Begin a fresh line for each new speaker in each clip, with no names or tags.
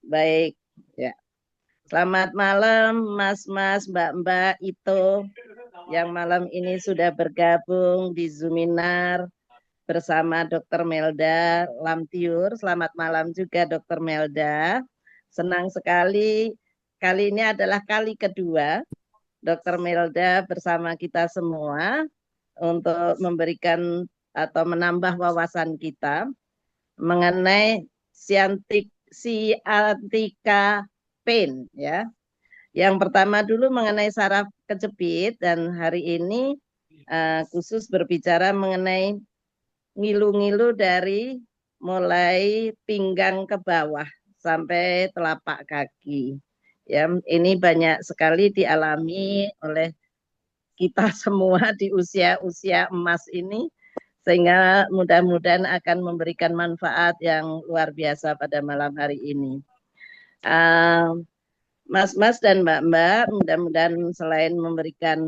Baik, ya. Selamat malam, Mas-mas, Mbak-mbak itu yang malam ini sudah bergabung di Zoominar bersama Dr. Melda Lamtiur. Selamat malam juga Dr. Melda. Senang sekali. Kali ini adalah kali kedua Dr. Melda bersama kita semua untuk memberikan atau menambah wawasan kita mengenai siantika pain ya. Yang pertama dulu mengenai saraf kejepit dan hari ini khusus berbicara mengenai ngilu-ngilu dari mulai pinggang ke bawah sampai telapak kaki. Ya, ini banyak sekali dialami oleh kita semua di usia-usia emas ini sehingga mudah-mudahan akan memberikan manfaat yang luar biasa pada malam hari ini. Mas-mas dan mbak-mbak, mudah-mudahan selain memberikan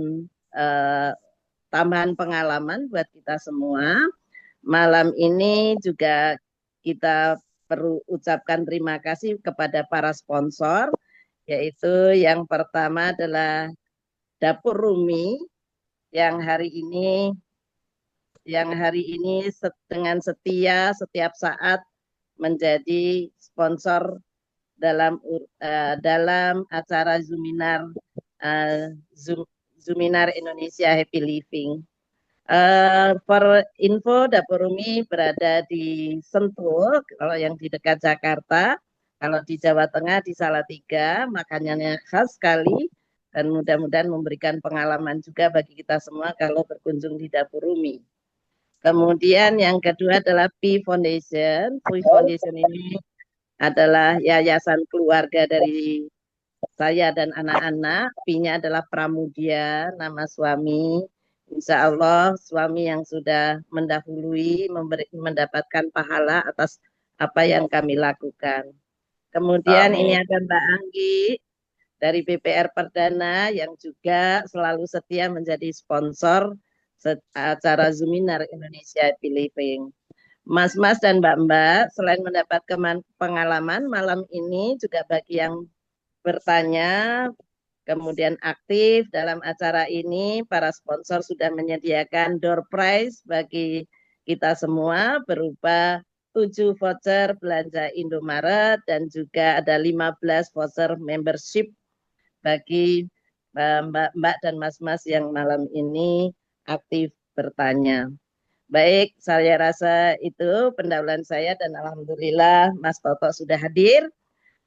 uh, tambahan pengalaman buat kita semua, malam ini juga kita perlu ucapkan terima kasih kepada para sponsor, yaitu yang pertama adalah Dapur Rumi yang hari ini dengan setia setiap saat menjadi sponsor dalam acara Zoominar Indonesia Happy Living. Per info Dapur Umi berada di Sentul, kalau yang di dekat Jakarta, kalau di Jawa Tengah di Salatiga, makanannya khas sekali dan mudah-mudahan memberikan pengalaman juga bagi kita semua kalau berkunjung di Dapur Umi. Kemudian yang kedua adalah P Foundation. P Foundation ini adalah yayasan keluarga dari saya dan anak-anak. P-nya adalah Pramudia, nama suami. Insya Allah suami yang sudah mendahului mendapatkan pahala atas apa yang kami lakukan. Kemudian ini
Amin.
ada Mbak Anggi dari BPR Perdana yang juga selalu setia menjadi sponsor acara Zoominar Indonesia Happy Living. Mas-mas dan mbak-mbak, selain mendapat pengalaman malam ini juga bagi yang bertanya, kemudian aktif dalam acara ini, para sponsor sudah menyediakan door prize bagi kita semua berupa 7 voucher belanja Indomaret dan juga ada 15 voucher membership bagi mbak-mbak dan mas-mas yang malam ini aktif bertanya. Baik, saya rasa itu pendahuluan saya dan alhamdulillah Mas Toto sudah hadir.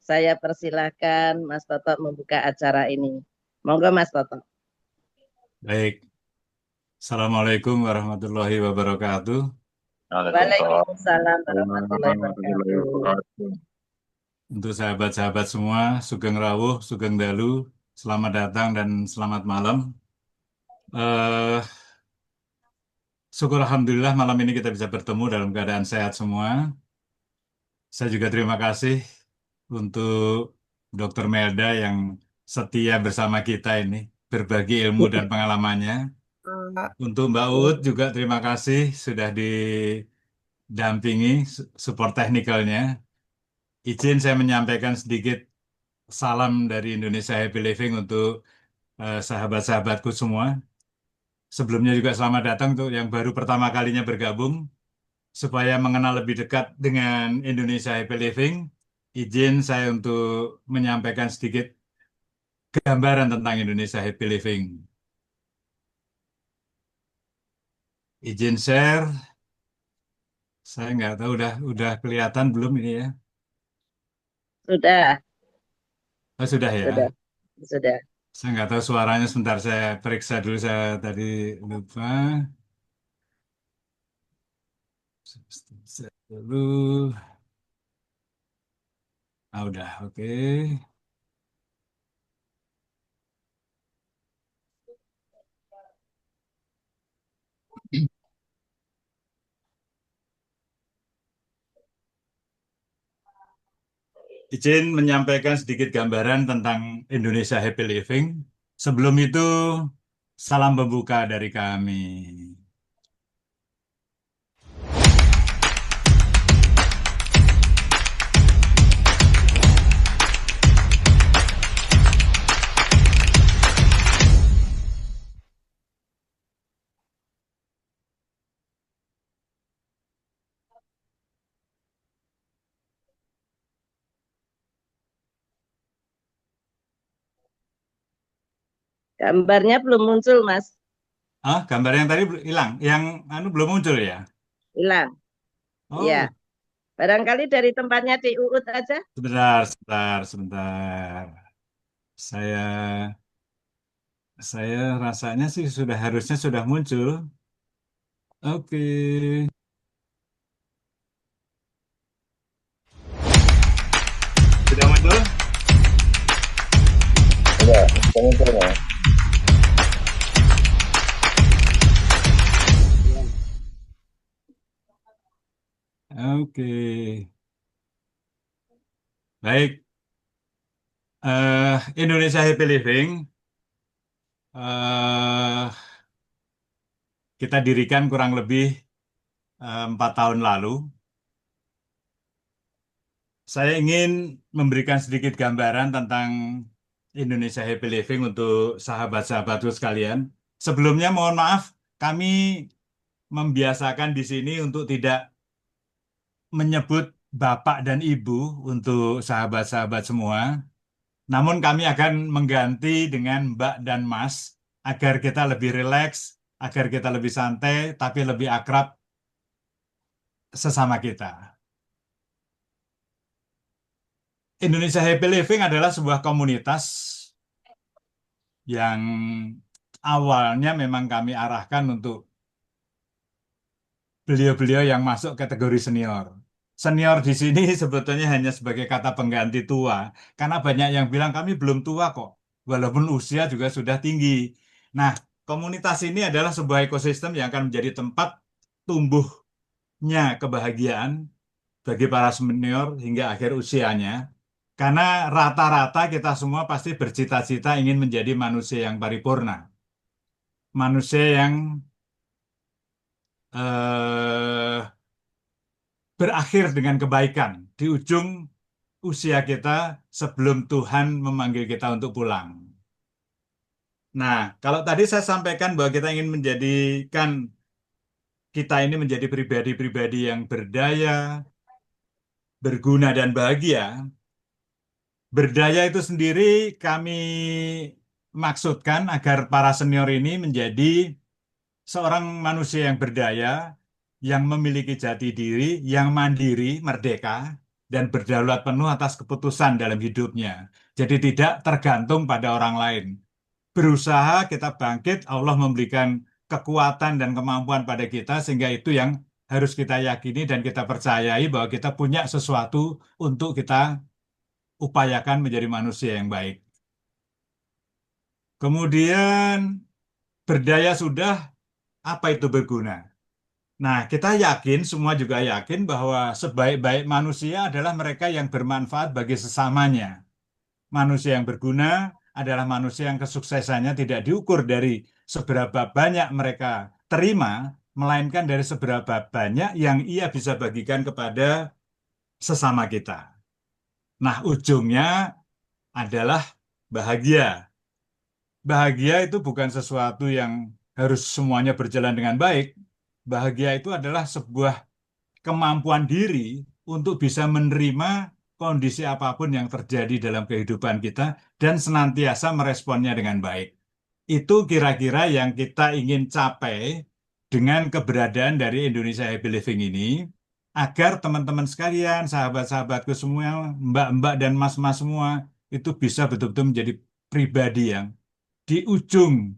Saya persilahkan Mas Toto membuka acara ini. Monggo Mas Toto.
Baik. Assalamualaikum warahmatullahi wabarakatuh.
Waalaikumsalam warahmatullahi
Warahmatullahi
wabarakatuh.
wabarakatuh. Untuk sahabat-sahabat semua, Sugeng Rawuh, Sugeng Dalu, selamat datang dan selamat malam. Eh, Syukur Alhamdulillah malam ini kita bisa bertemu dalam keadaan sehat semua. Saya juga terima kasih untuk Dr. Melda yang setia bersama kita ini, berbagi ilmu dan pengalamannya. Untuk Mbak Ut juga terima kasih sudah didampingi support teknikalnya. Izin saya menyampaikan sedikit salam dari Indonesia Happy Living untuk sahabat-sahabatku semua. Sebelumnya juga selamat datang untuk yang baru pertama kalinya bergabung. Supaya mengenal lebih dekat dengan Indonesia Happy Living, izin saya untuk menyampaikan sedikit gambaran tentang Indonesia Happy Living. Izin share. Saya nggak tahu udah kelihatan belum ini ya?
Sudah,
Oh, sudah ya.
sudah, sudah.
Saya nggak tahu suaranya. Sebentar saya periksa dulu. Saya tadi lupa. Saya dulu. Ah, udah, oke. Izin menyampaikan sedikit gambaran tentang Indonesia Happy Living. Sebelum itu, salam pembuka dari kami.
Gambarnya belum muncul, Mas.
Ah, gambar yang tadi hilang, yang anu belum muncul ya?
Hilang. Iya.
Oh,
Barangkali dari tempatnya di Uut aja.
sebentar, sebentar, sebentar. Saya saya rasanya sih sudah harusnya sudah muncul. Oke, sudah muncul?
Enggak, muncul Mas.
Oke, baik. Indonesia Happy Living eh kita dirikan kurang lebih 4 tahun lalu. Saya ingin memberikan sedikit gambaran tentang Indonesia Happy Living untuk sahabat-sahabatku sekalian. Sebelumnya mohon maaf, kami membiasakan di sini untuk tidak menyebut Bapak dan Ibu untuk sahabat-sahabat semua. Namun kami akan mengganti dengan Mbak dan Mas agar kita lebih rileks, agar kita lebih santai, tapi lebih akrab sesama kita. Indonesia Happy Living adalah sebuah komunitas yang awalnya memang kami arahkan untuk beliau-beliau yang masuk kategori senior. Senior di sini sebetulnya hanya sebagai kata pengganti tua, karena banyak yang bilang kami belum tua kok, walaupun usia juga sudah tinggi. Nah, komunitas ini adalah sebuah ekosistem yang akan menjadi tempat tumbuhnya kebahagiaan bagi para senior hingga akhir usianya. Karena rata-rata kita semua pasti bercita-cita ingin menjadi manusia yang paripurna. Manusia yang eh, berakhir dengan kebaikan di ujung usia kita sebelum Tuhan memanggil kita untuk pulang. Nah, kalau tadi saya sampaikan bahwa kita ingin menjadikan kita ini menjadi pribadi-pribadi yang berdaya, berguna, dan bahagia. Berdaya itu sendiri kami maksudkan agar para senior ini menjadi seorang manusia yang berdaya, yang memiliki jati diri, yang mandiri, merdeka, dan berdaulat penuh atas keputusan dalam hidupnya. Jadi tidak tergantung pada orang lain. Berusaha kita bangkit, Allah memberikan kekuatan dan kemampuan pada kita, sehingga itu yang harus kita yakini dan kita percayai bahwa kita punya sesuatu untuk kita upayakan menjadi manusia yang baik. Kemudian berdaya sudah, apa itu berguna? Nah, kita yakin, semua juga yakin bahwa sebaik-baik manusia adalah mereka yang bermanfaat bagi sesamanya. Manusia yang berguna adalah manusia yang kesuksesannya tidak diukur dari seberapa banyak mereka terima, melainkan dari seberapa banyak yang ia bisa bagikan kepada sesama kita. Nah, ujungnya adalah bahagia. Bahagia itu bukan sesuatu yang harus semuanya berjalan dengan baik. Bahagia itu adalah sebuah kemampuan diri untuk bisa menerima kondisi apapun yang terjadi dalam kehidupan kita dan senantiasa meresponnya dengan baik. Itu kira-kira yang kita ingin capai dengan keberadaan dari Indonesia Happy Living ini, agar teman-teman sekalian, sahabat-sahabatku semua, mbak-mbak dan mas-mas semua, itu bisa betul-betul menjadi pribadi yang di ujung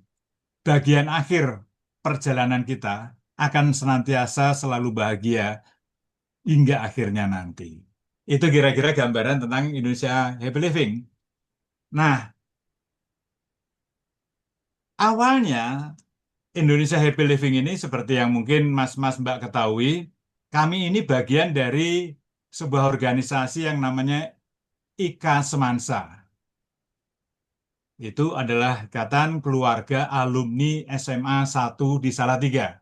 bagian akhir perjalanan kita akan senantiasa selalu bahagia hingga akhirnya nanti. Itu kira-kira gambaran tentang Indonesia Happy Living. Nah, awalnya Indonesia Happy Living ini seperti yang mungkin Mas-Mas Mbak ketahui, kami ini bagian dari sebuah organisasi yang namanya IKA Semansa. Itu adalah Ikatan Keluarga Alumni SMA 1 di Salatiga,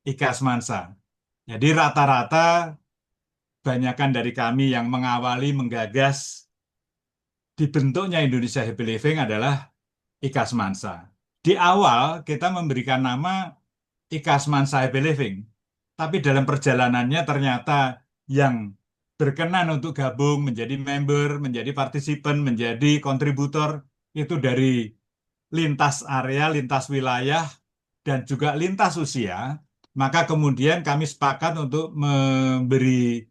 IKA Semansa. Jadi rata-rata banyakan dari kami yang mengawali, menggagas dibentuknya Indonesia Happy Living adalah IKA Semansa. Di awal kita memberikan nama IKA Semansa Happy Living, tapi dalam perjalanannya ternyata yang berkenan untuk gabung menjadi member, menjadi partisipan, menjadi kontributor itu dari lintas area, lintas wilayah, dan juga lintas usia, maka kemudian kami sepakat untuk memberi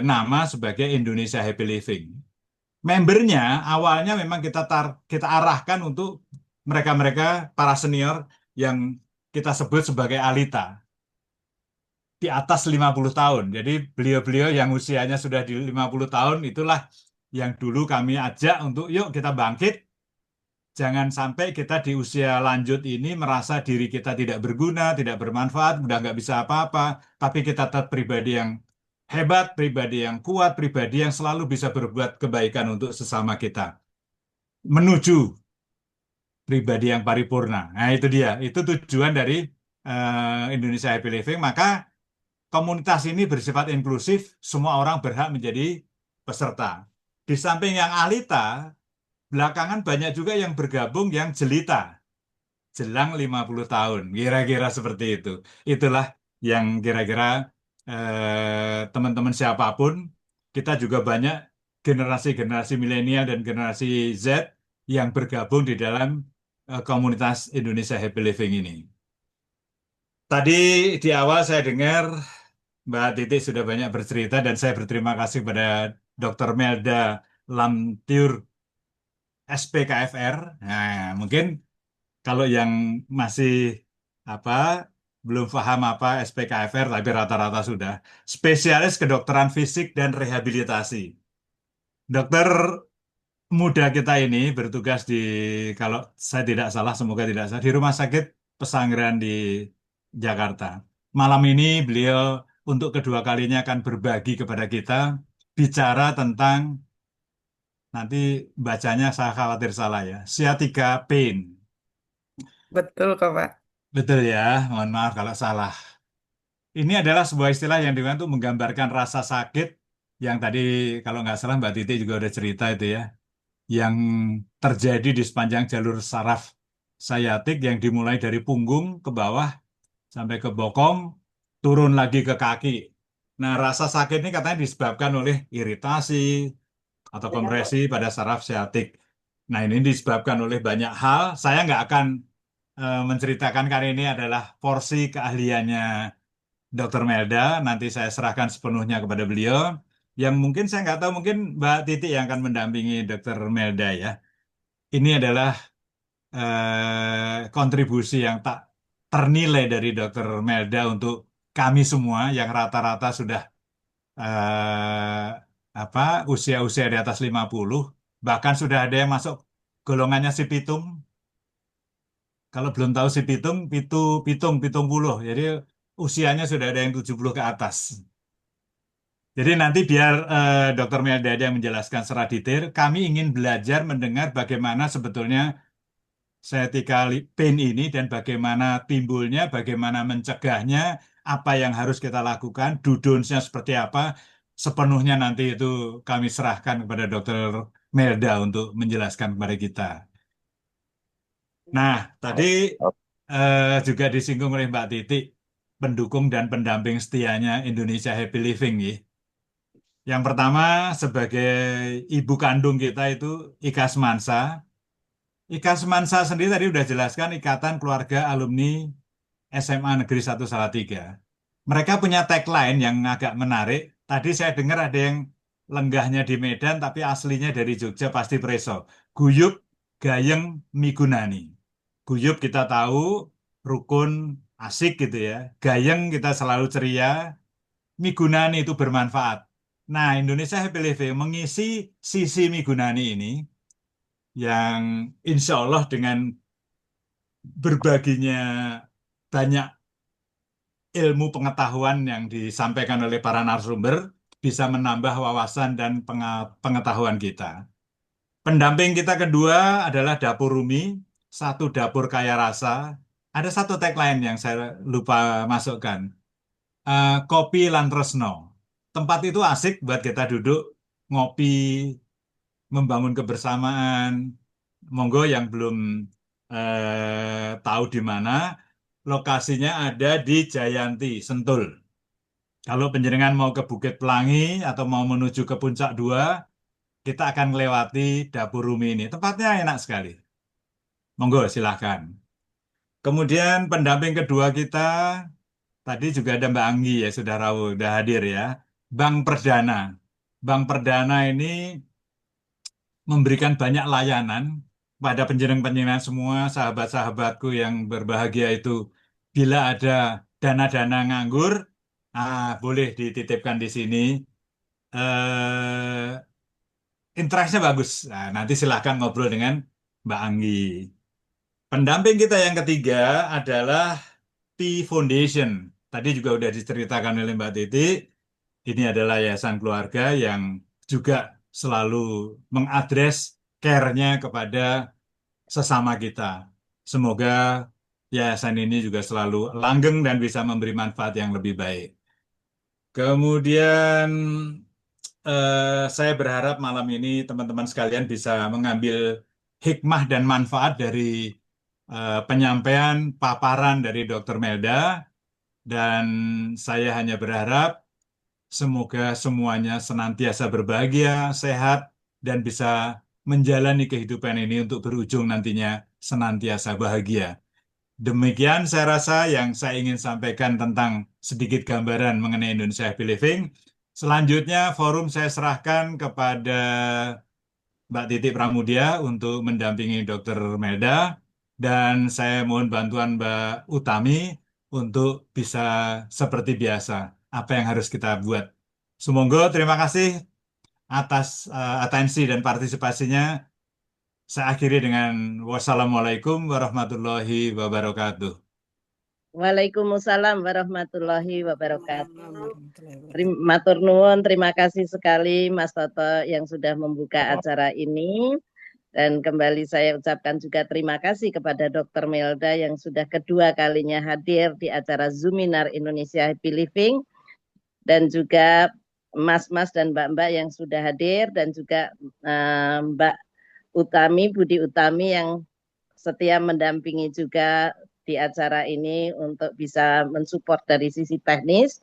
nama sebagai Indonesia Happy Living. Membernya awalnya memang kita arahkan untuk mereka-mereka para senior yang kita sebut sebagai Alita di atas 50 tahun. Jadi beliau-beliau yang usianya sudah di 50 tahun itulah yang dulu kami ajak untuk yuk kita bangkit. Jangan sampai kita di usia lanjut ini merasa diri kita tidak berguna, tidak bermanfaat, udah nggak bisa apa-apa. Tapi kita tetap pribadi yang hebat, pribadi yang kuat, pribadi yang selalu bisa berbuat kebaikan untuk sesama kita. Menuju pribadi yang paripurna. Nah itu dia, itu tujuan dari Indonesia Happy Living. Maka komunitas ini bersifat inklusif, semua orang berhak menjadi peserta. Di samping yang Alita, belakangan banyak juga yang bergabung yang jelita, jelang 50 tahun, kira-kira seperti itu. Itulah yang kira-kira teman-teman siapapun, kita juga banyak generasi-generasi milenial dan generasi Z yang bergabung di dalam komunitas Indonesia Happy Living ini. Tadi di awal saya dengar Mbak Titi sudah banyak bercerita dan saya berterima kasih pada Dr. Melda Lamtiur SPKFR. Nah, mungkin kalau yang masih apa belum paham apa SPKFR tapi rata-rata sudah spesialis kedokteran fisik dan rehabilitasi. Dokter muda kita ini bertugas di kalau saya tidak salah semoga tidak salah di Rumah Sakit Pesangeran di Jakarta. Malam ini beliau untuk kedua kalinya akan berbagi kepada kita bicara tentang nanti bacanya saya khawatir salah ya. Sciatica pain.
Betul kok, Pak.
Betul ya, mohon maaf kalau salah. Ini adalah sebuah istilah yang digunakan untuk menggambarkan rasa sakit yang tadi kalau nggak salah Mbak Titi juga udah cerita itu ya, yang terjadi di sepanjang jalur saraf sciatic yang dimulai dari punggung ke bawah sampai ke bokong, turun lagi ke kaki. Nah, rasa sakit ini katanya disebabkan oleh iritasi atau kompresi pada saraf sciatic. Nah, ini disebabkan oleh banyak hal. Saya nggak akan menceritakan kali ini adalah porsi keahliannya Dr. Melda. Nanti saya serahkan sepenuhnya kepada beliau. Yang mungkin saya nggak tahu, mungkin Mbak Titi yang akan mendampingi Dr. Melda ya. Ini adalah kontribusi yang tak ternilai dari Dr. Melda untuk kami semua yang rata-rata sudah eh, apa usia-usia di atas 50, bahkan sudah ada yang masuk golongannya si pitung. Kalau belum tahu si pitung, pitung puluh. Jadi usianya sudah ada yang 70 ke atas. Jadi nanti biar Dr. Melda yang menjelaskan secara detail, kami ingin belajar mendengar bagaimana sebetulnya sciatica pain ini dan bagaimana timbulnya, bagaimana mencegahnya, apa yang harus kita lakukan, dudonsnya seperti apa, sepenuhnya nanti itu kami serahkan kepada Dr. Melda untuk menjelaskan kepada kita. Nah, tadi juga disinggung oleh Mbak Titi, pendukung dan pendamping setianya Indonesia Happy Living ya. Yang pertama sebagai ibu kandung kita itu Ika Semansa. Ika Semansa sendiri tadi udah jelaskan Ikatan Keluarga Alumni SMA Negeri 1 Salatiga. Mereka punya tagline yang agak menarik. Tadi saya dengar ada yang lenggahnya di Medan tapi aslinya dari Jogja pasti preso. Guyub Gayeng Migunani. Guyub kita tahu rukun asik gitu ya. Gayeng kita selalu ceria. Migunani itu bermanfaat. Nah, Indonesia Happy Living mengisi sisi Migunani ini yang insya Allah dengan berbaginya banyak ilmu pengetahuan yang disampaikan oleh para narasumber bisa menambah wawasan dan pengetahuan kita. Pendamping kita kedua adalah Dapur Rumi, satu dapur kaya rasa. Ada satu tagline yang saya lupa masukkan. Kopi lan tresno. Tempat itu asik buat kita duduk, ngopi, membangun kebersamaan. Monggo yang belum tahu di mana, lokasinya ada di Jayanti, Sentul. Kalau penjenengan mau ke Bukit Pelangi atau mau menuju ke Puncak 2, kita akan melewati Dapur Rumi ini. Tempatnya enak sekali. Monggo, silahkan. Kemudian pendamping kedua kita, tadi juga ada Mbak Anggi ya, sudah rawuh, sudah hadir ya. Bank Perdana. Bank Perdana ini memberikan banyak layanan pada penjenengan-penjenengan semua, sahabat-sahabatku yang berbahagia itu. Bila ada dana-dana nganggur, boleh dititipkan di sini. Eh, Interestnya bagus. Nah, nanti silahkan ngobrol dengan Mbak Anggi. Pendamping kita yang ketiga adalah P Foundation. Tadi juga sudah diceritakan oleh Mbak Titi. Ini adalah yayasan keluarga yang juga selalu mengadres care-nya kepada sesama kita. Semoga yayasan ini juga selalu langgeng dan bisa memberi manfaat yang lebih baik. Kemudian saya berharap malam ini teman-teman sekalian bisa mengambil hikmah dan manfaat dari penyampaian paparan dari Dr. Melda, dan saya hanya berharap semoga semuanya senantiasa berbahagia, sehat, dan bisa menjalani kehidupan ini untuk berujung nantinya senantiasa bahagia. Demikian saya rasa yang saya ingin sampaikan tentang sedikit gambaran mengenai Indonesia Happy Living. Selanjutnya forum saya serahkan kepada Mbak Titik Pramudia untuk mendampingi Dr. Melda, dan saya mohon bantuan Mbak Utami untuk bisa seperti biasa apa yang harus kita buat. Semoga terima kasih atas atensi dan partisipasinya. Saya akhiri dengan wassalamualaikum warahmatullahi wabarakatuh.
Waalaikumsalam warahmatullahi wabarakatuh.
Waalaikumsalam warahmatullahi wabarakatuh.
Matur nuwun, terima kasih sekali Mas Toto yang sudah membuka acara ini. Dan kembali saya ucapkan juga terima kasih kepada Dr. Melda yang sudah kedua kalinya hadir di acara Zoominar Indonesia Happy Living, dan juga Mas-mas dan Mbak-mbak yang sudah hadir, dan juga Mbak Utami, Budi Utami yang setia mendampingi juga di acara ini untuk bisa mensupport dari sisi teknis,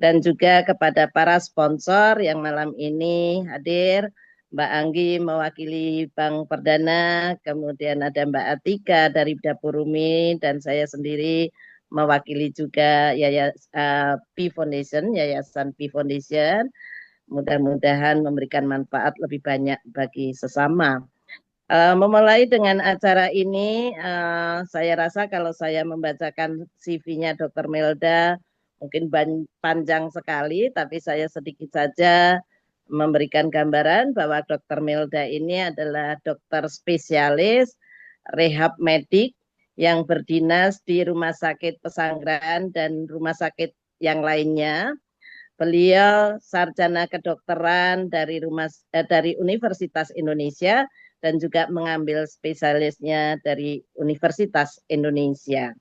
dan juga kepada para sponsor yang malam ini hadir. Mbak Anggi mewakili Bank Perdana, kemudian ada Mbak Atika dari Dapur Umi, dan saya sendiri mewakili juga P Foundation, Yayasan P Foundation. Mudah-mudahan memberikan manfaat lebih banyak bagi sesama. Memulai dengan acara ini, saya rasa kalau saya membacakan CV-nya Dr. Melda, mungkin panjang sekali, tapi saya sedikit saja memberikan gambaran bahwa Dr. Melda ini adalah dokter spesialis rehab medik yang berdinas di Rumah Sakit Pesanggerahan dan rumah sakit yang lainnya. Beliau sarjana kedokteran dari Universitas Indonesia dan juga mengambil spesialisnya dari Universitas Indonesia.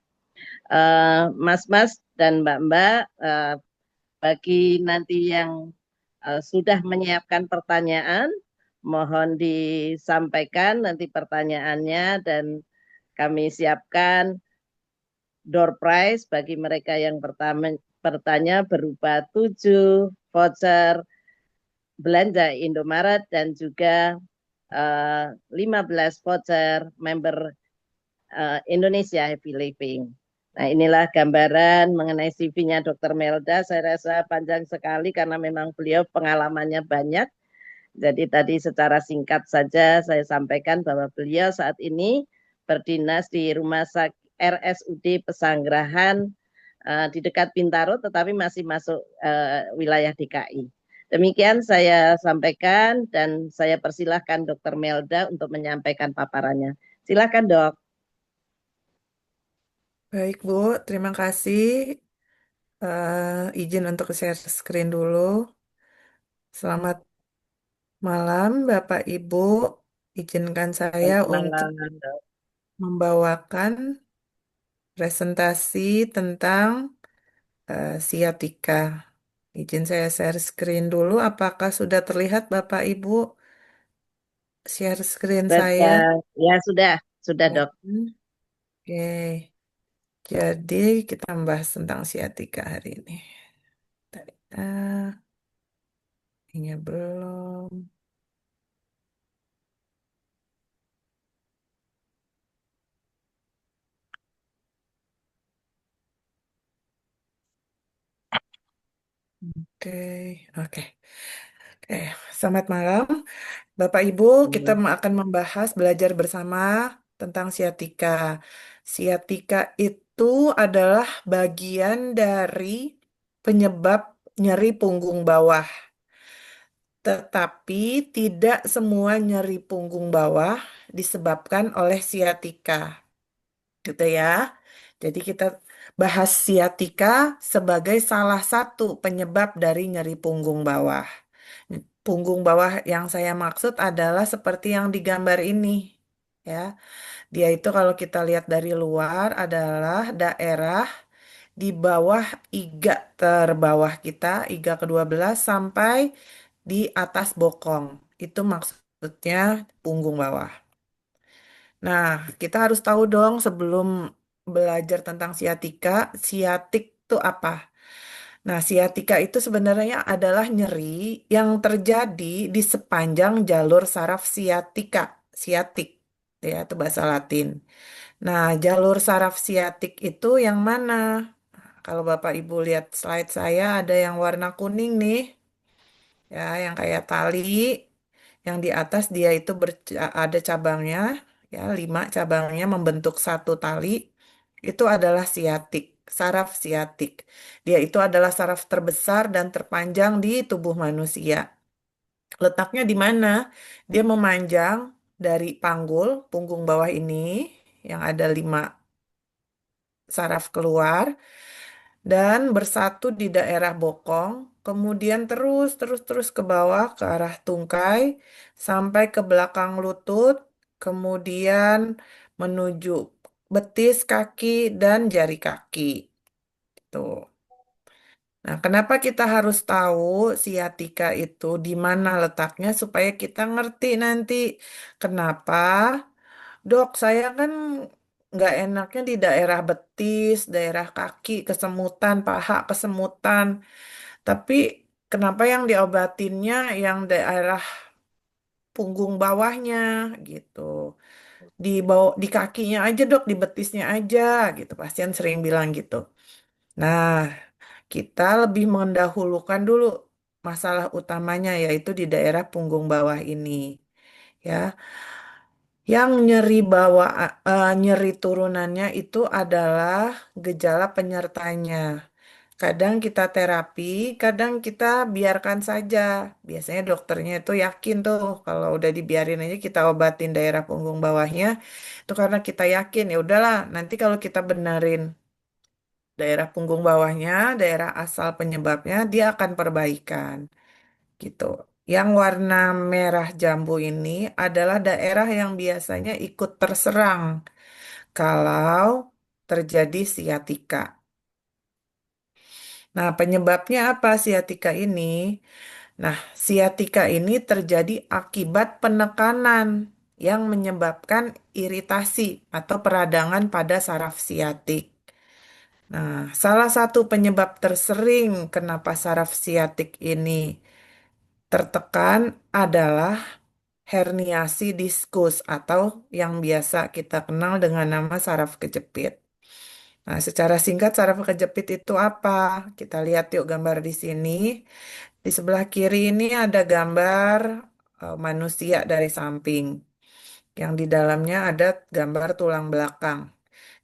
Mas-mas dan mbak-mbak, bagi nanti yang sudah menyiapkan pertanyaan, mohon disampaikan nanti pertanyaannya, dan kami siapkan door prize bagi mereka yang bertanya berupa 7 voucher belanja Indomaret dan juga 15 voucher member Indonesia Happy Living. Nah, inilah gambaran mengenai CV-nya Dr. Melda. Saya rasa panjang sekali karena memang beliau pengalamannya banyak. Jadi tadi secara singkat saja saya sampaikan bahwa beliau saat ini berdinas di Rumah Sakit RSUD Pesanggerahan di dekat Bintaro, tetapi masih masuk wilayah DKI. Demikian saya sampaikan, dan saya persilahkan Dr. Melda untuk menyampaikan paparannya. Silakan, Dok.
Baik, Bu. Terima kasih. Izin untuk share screen dulu. Selamat malam, Bapak Ibu. Izinkan saya
Selamat
untuk
malam, Dok.
membawakan presentasi tentang sciatica. Izin saya share screen dulu. Apakah sudah terlihat, Bapak Ibu, share screen saya?
Ya, sudah, Dok.
Oke. Jadi kita membahas tentang sciatica hari ini. Tadi, ini belum. 。Oke, oke. Oke, selamat malam. Bapak Ibu, kita akan membahas belajar bersama tentang siatika. Siatika itu adalah bagian dari penyebab nyeri punggung bawah. Tetapi tidak semua nyeri punggung bawah disebabkan oleh siatika. Gitu ya. Jadi kita bahas siatika sebagai salah satu penyebab dari nyeri punggung bawah. Punggung bawah yang saya maksud adalah seperti yang digambar ini. Ya, dia itu kalau kita lihat dari luar adalah daerah di bawah iga terbawah kita, iga ke-12 sampai di atas bokong. Itu maksudnya punggung bawah. Nah, kita harus tahu dong sebelum belajar tentang siatika, siatik itu apa? Nah, siatika itu sebenarnya adalah nyeri yang terjadi di sepanjang jalur saraf siatika, siatik, ya, itu bahasa Latin. Nah, jalur saraf siatik itu yang mana? Kalau Bapak Ibu lihat slide saya ada yang warna kuning nih, ya, yang kayak tali, yang di atas dia itu ada cabangnya, ya, 5 cabangnya membentuk satu tali. Itu adalah siatik, saraf siatik. Dia itu adalah saraf terbesar dan terpanjang di tubuh manusia. Letaknya di mana? Dia memanjang dari panggul, punggung bawah ini, yang ada 5 saraf keluar, dan bersatu di daerah bokong, kemudian terus ke bawah ke arah tungkai sampai ke belakang lutut, kemudian menuju betis kaki dan jari kaki. Tuh. Nah, kenapa kita harus tahu siatika itu di mana letaknya supaya kita ngerti nanti kenapa, dok, saya kan nggak enaknya di daerah betis, daerah kaki kesemutan, paha kesemutan. Tapi kenapa yang diobatinnya yang daerah punggung bawahnya gitu. Di kakinya aja dok, di betisnya aja gitu. Pasien sering bilang gitu. Nah, kita lebih mendahulukan dulu masalah utamanya yaitu di daerah punggung bawah ini. Ya, yang nyeri bawah, nyeri turunannya itu adalah gejala penyertanya. Kadang kita terapi, kadang kita biarkan saja. Biasanya dokternya itu yakin tuh kalau udah dibiarin aja kita obatin daerah punggung bawahnya, itu karena kita yakin ya udahlah, nanti kalau kita benerin daerah punggung bawahnya, daerah asal penyebabnya, dia akan perbaikan gitu. Yang warna merah jambu ini adalah daerah yang biasanya ikut terserang kalau terjadi siatika. Nah, penyebabnya apa siatika ini? Nah, siatika ini terjadi akibat penekanan yang menyebabkan iritasi atau peradangan pada saraf siatik. Nah, salah satu penyebab tersering kenapa saraf siatik ini tertekan adalah herniasi diskus atau yang biasa kita kenal dengan nama saraf kejepit. Nah, secara singkat saraf kejepit itu apa? Kita lihat yuk gambar di sini. Di sebelah kiri ini ada gambar manusia dari samping. Yang di dalamnya ada gambar tulang belakang.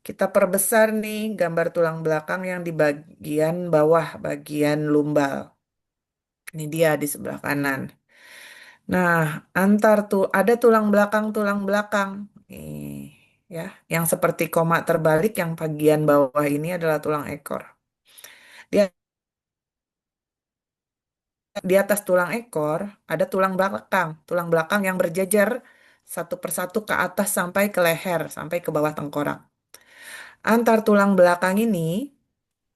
Kita perbesar nih gambar tulang belakang yang di bagian bawah, bagian lumbal. Ini dia di sebelah kanan. Nah, antar tuh ada tulang belakang. Nih, ya, yang seperti koma terbalik yang bagian bawah ini adalah tulang ekor. Di, di atas tulang ekor ada tulang belakang yang berjejer satu persatu ke atas sampai ke leher, sampai ke bawah tengkorak. Antar tulang belakang ini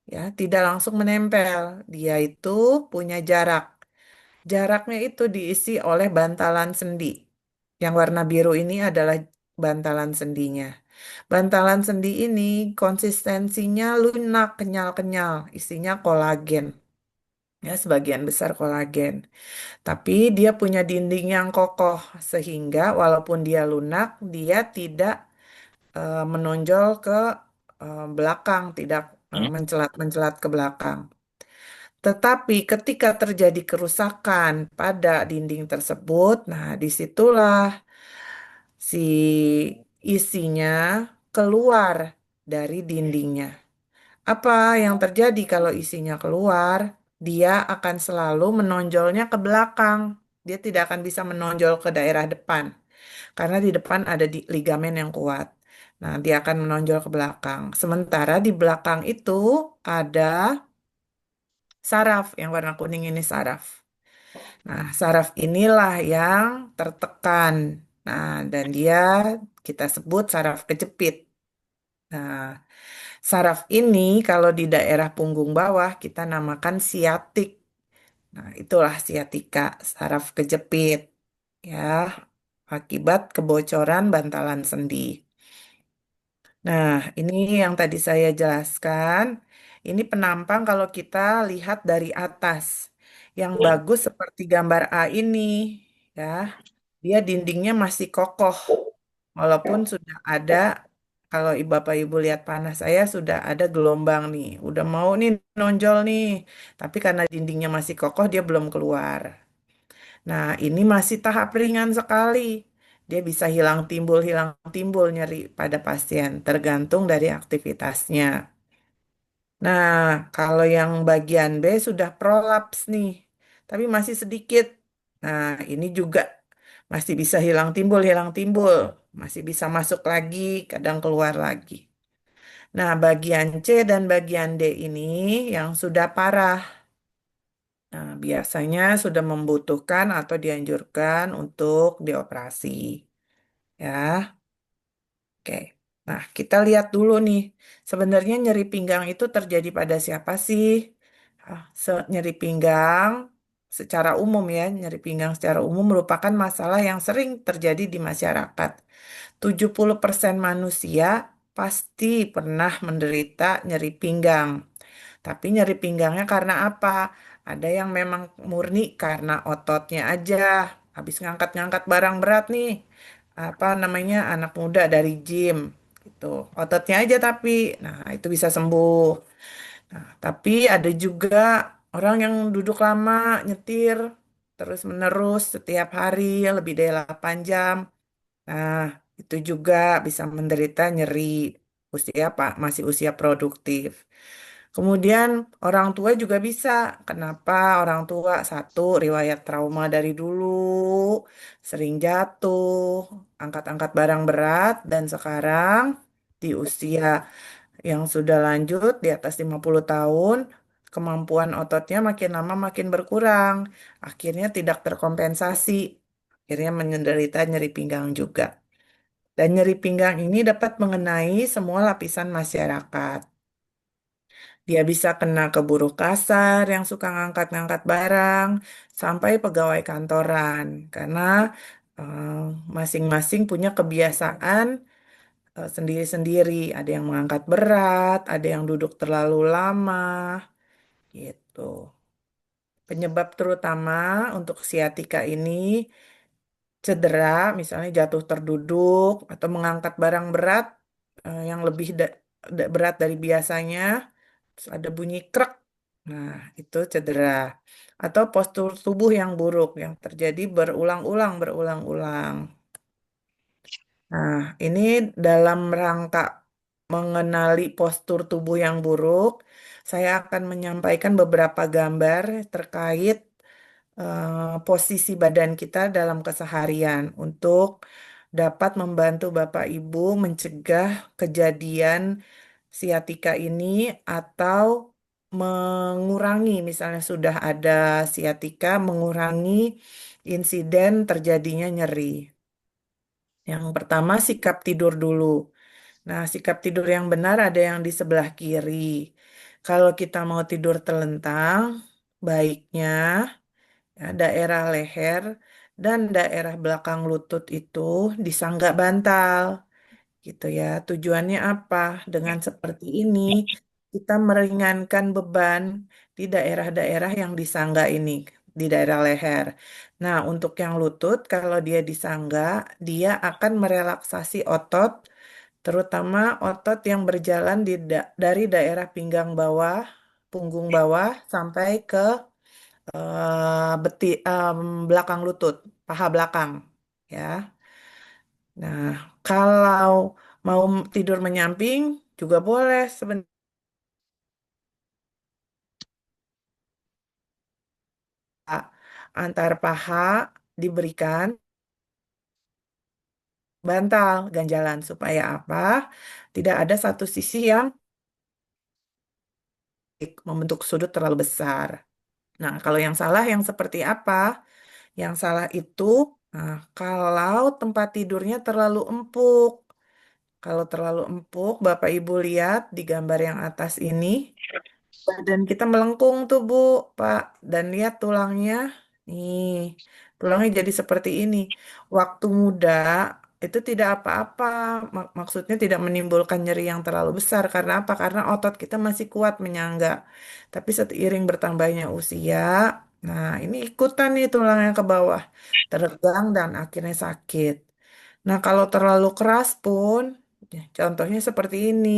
ya tidak langsung menempel. Dia itu punya jarak. Jaraknya itu diisi oleh bantalan sendi. Yang warna biru ini adalah bantalan sendinya. Bantalan sendi ini konsistensinya lunak, kenyal-kenyal, isinya kolagen. Ya, sebagian besar kolagen. Tapi dia punya dinding yang kokoh sehingga walaupun dia lunak, dia tidak menonjol ke belakang, tidak mencelat-mencelat ke belakang. Tetapi ketika terjadi kerusakan pada dinding tersebut, nah disitulah si isinya keluar dari dindingnya. Apa yang terjadi kalau isinya keluar? Dia akan selalu menonjolnya ke belakang. Dia tidak akan bisa menonjol ke daerah depan. Karena di depan ada ligamen yang kuat. Nah, dia akan menonjol ke belakang. Sementara di belakang itu ada saraf, yang warna kuning ini saraf. Nah, saraf inilah yang tertekan. Nah, dan dia kita sebut saraf kejepit. Nah, saraf ini kalau di daerah punggung bawah kita namakan siatik. Nah, itulah siatika, saraf kejepit. Ya, akibat kebocoran bantalan sendi. Nah, ini yang tadi saya jelaskan. Ini penampang kalau kita lihat dari atas. Yang bagus seperti gambar A ini, ya, dia dindingnya masih kokoh. Walaupun sudah ada, kalau bapak ibu lihat panah saya sudah ada gelombang nih, udah mau nih nonjol nih. Tapi karena dindingnya masih kokoh, dia belum keluar. Nah, ini masih tahap ringan sekali. Dia bisa hilang timbul nyeri pada pasien, tergantung dari aktivitasnya. Nah, kalau yang bagian B sudah prolaps nih, tapi masih sedikit. Nah, ini juga masih bisa hilang timbul, masih bisa masuk lagi, kadang keluar lagi. Nah, bagian C dan bagian D ini yang sudah parah. Nah, biasanya sudah membutuhkan atau dianjurkan untuk dioperasi. Ya, oke. Nah, kita lihat dulu nih. Sebenarnya nyeri pinggang itu terjadi pada siapa sih? Nyeri pinggang secara umum ya, nyeri pinggang secara umum merupakan masalah yang sering terjadi di masyarakat. 70% manusia pasti pernah menderita nyeri pinggang. Tapi nyeri pinggangnya karena apa? Ada yang memang murni karena ototnya aja. Habis ngangkat-ngangkat barang berat nih. Apa namanya? Anak muda dari gym gitu. Ototnya aja tapi. Nah, itu bisa sembuh. Nah, tapi ada juga orang yang duduk lama nyetir terus menerus setiap hari lebih dari 8 jam. Nah, itu juga bisa menderita nyeri usia Pak, masih usia produktif. Kemudian orang tua juga bisa. Kenapa orang tua? Satu, riwayat trauma dari dulu, sering jatuh, angkat-angkat barang berat, dan sekarang di usia yang sudah lanjut, di atas 50 tahun, kemampuan ototnya makin lama makin berkurang. Akhirnya tidak terkompensasi. Akhirnya menderita nyeri pinggang juga. Dan nyeri pinggang ini dapat mengenai semua lapisan masyarakat. Dia bisa kena ke buruh kasar yang suka ngangkat-ngangkat barang, sampai pegawai kantoran. Karena eh, masing-masing punya kebiasaan sendiri-sendiri. Ada yang mengangkat berat, ada yang duduk terlalu lama, gitu. Penyebab terutama untuk siatika ini cedera, misalnya jatuh terduduk atau mengangkat barang berat yang lebih berat dari biasanya, terus ada bunyi krek. Nah, itu cedera. Atau postur tubuh yang buruk yang terjadi berulang-ulang. Nah, ini dalam rangka mengenali postur tubuh yang buruk, saya akan menyampaikan beberapa gambar terkait posisi badan kita dalam keseharian untuk dapat membantu Bapak Ibu mencegah kejadian siatika ini atau mengurangi, misalnya sudah ada siatika, mengurangi insiden terjadinya nyeri. Yang pertama, sikap tidur dulu. Nah, sikap tidur yang benar ada yang di sebelah kiri. Kalau kita mau tidur telentang, baiknya daerah leher dan daerah belakang lutut itu disangga bantal, gitu ya. Tujuannya apa? Dengan seperti ini, kita meringankan beban di daerah-daerah yang disangga ini, di daerah leher. Nah, untuk yang lutut, kalau dia disangga, dia akan merelaksasi otot, terutama otot yang berjalan dari daerah pinggang bawah punggung bawah sampai ke belakang lutut, paha belakang. Ya. Nah, kalau mau tidur menyamping juga boleh sebenarnya. Antar paha diberikan bantal ganjalan supaya apa? Tidak ada satu sisi yang membentuk sudut terlalu besar. Nah, kalau yang salah yang seperti apa? Yang salah itu, nah, kalau tempat tidurnya terlalu empuk. Kalau terlalu empuk, Bapak Ibu lihat di gambar yang atas ini, badan kita melengkung tuh, Bu, Pak. Dan lihat tulangnya. Nih, tulangnya jadi seperti ini. Waktu muda itu tidak apa-apa. Maksudnya tidak menimbulkan nyeri yang terlalu besar. Karena apa? Karena otot kita masih kuat menyangga. Tapi seiring bertambahnya usia, nah ini ikutan nih tulangnya ke bawah. Teregang dan akhirnya sakit. Nah, kalau terlalu keras pun, ya, contohnya seperti ini.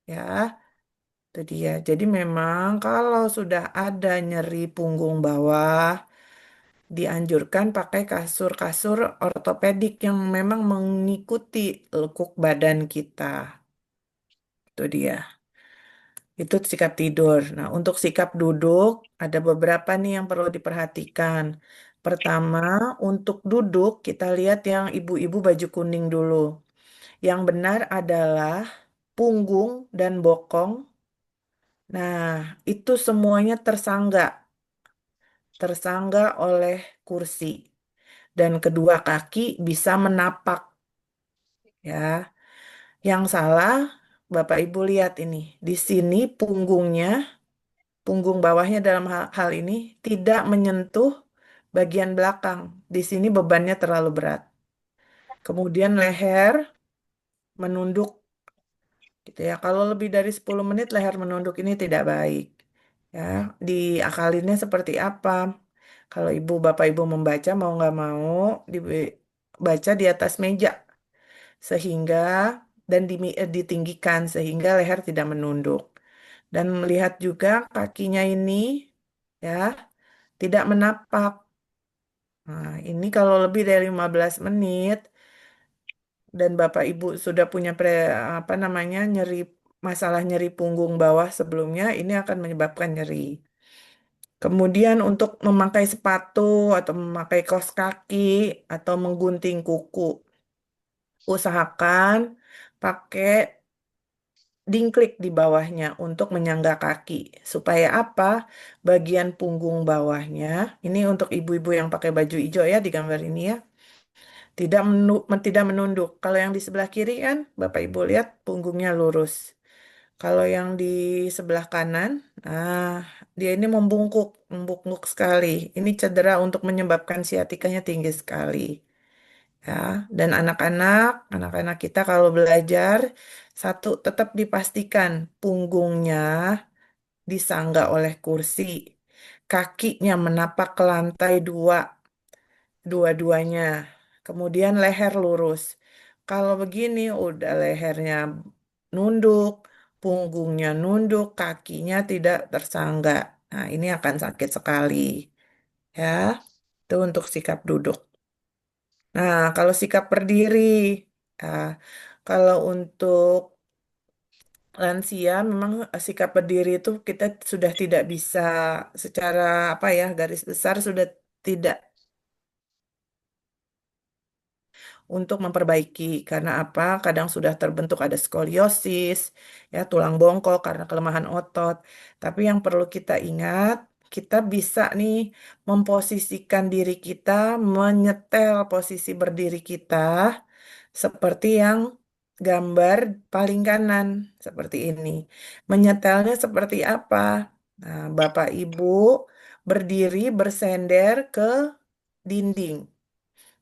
Ya, itu dia. Jadi memang kalau sudah ada nyeri punggung bawah, dianjurkan pakai kasur-kasur ortopedik yang memang mengikuti lekuk badan kita. Itu dia. Itu sikap tidur. Nah, untuk sikap duduk, ada beberapa nih yang perlu diperhatikan. Pertama, untuk duduk, kita lihat yang ibu-ibu baju kuning dulu. Yang benar adalah punggung dan bokong. Nah, itu semuanya tersangga oleh kursi. Dan kedua kaki bisa menapak, ya. Yang salah, Bapak Ibu lihat ini. Di sini punggung bawahnya dalam hal ini tidak menyentuh bagian belakang. Di sini bebannya terlalu berat. Kemudian leher menunduk gitu ya. Kalau lebih dari 10 menit leher menunduk ini tidak baik. Ya, diakalinnya seperti apa? Kalau ibu bapak ibu membaca mau nggak mau dibaca di atas meja sehingga dan ditinggikan sehingga leher tidak menunduk. Dan melihat juga kakinya ini ya tidak menapak. Nah, ini kalau lebih dari 15 menit dan Bapak Ibu sudah punya apa namanya masalah nyeri punggung bawah sebelumnya, ini akan menyebabkan nyeri. Kemudian untuk memakai sepatu atau memakai kaos kaki atau menggunting kuku, usahakan pakai dingklik di bawahnya untuk menyangga kaki. Supaya apa? Bagian punggung bawahnya, ini untuk ibu-ibu yang pakai baju hijau ya di gambar ini ya, tidak menunduk. Kalau yang di sebelah kiri kan, Bapak Ibu lihat punggungnya lurus. Kalau yang di sebelah kanan, nah dia ini membungkuk sekali. Ini cedera untuk menyebabkan siatikanya tinggi sekali. Ya, dan anak-anak kita kalau belajar, satu tetap dipastikan punggungnya disangga oleh kursi, kakinya menapak ke lantai dua-duanya. Kemudian leher lurus. Kalau begini udah lehernya nunduk, punggungnya nunduk, kakinya tidak tersangga. Nah, ini akan sakit sekali. Ya, itu untuk sikap duduk. Nah, kalau sikap berdiri, ah, kalau untuk lansia memang sikap berdiri itu kita sudah tidak bisa secara apa ya garis besar sudah tidak untuk memperbaiki karena apa? Kadang sudah terbentuk ada skoliosis, ya tulang bongkok karena kelemahan otot. Tapi yang perlu kita ingat, kita bisa nih memposisikan diri kita, menyetel posisi berdiri kita seperti yang gambar paling kanan seperti ini. Menyetelnya seperti apa? Nah, Bapak Ibu berdiri bersender ke dinding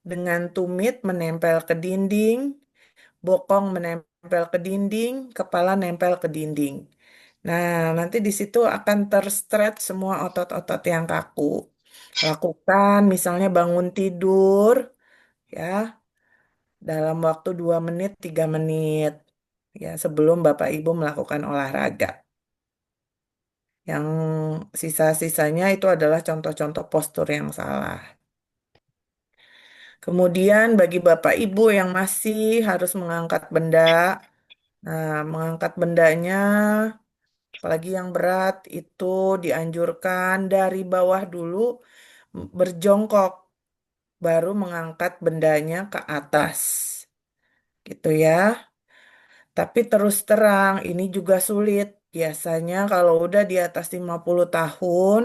dengan tumit menempel ke dinding, bokong menempel ke dinding, kepala nempel ke dinding. Nah, nanti di situ akan terstretch semua otot-otot yang kaku. Lakukan misalnya bangun tidur ya dalam waktu 2 menit, 3 menit ya sebelum Bapak Ibu melakukan olahraga. Yang sisa-sisanya itu adalah contoh-contoh postur yang salah. Kemudian bagi Bapak Ibu yang masih harus mengangkat benda, nah mengangkat bendanya, apalagi yang berat itu dianjurkan dari bawah dulu berjongkok, baru mengangkat bendanya ke atas. Gitu ya. Tapi terus terang ini juga sulit. Biasanya kalau udah di atas 50 tahun,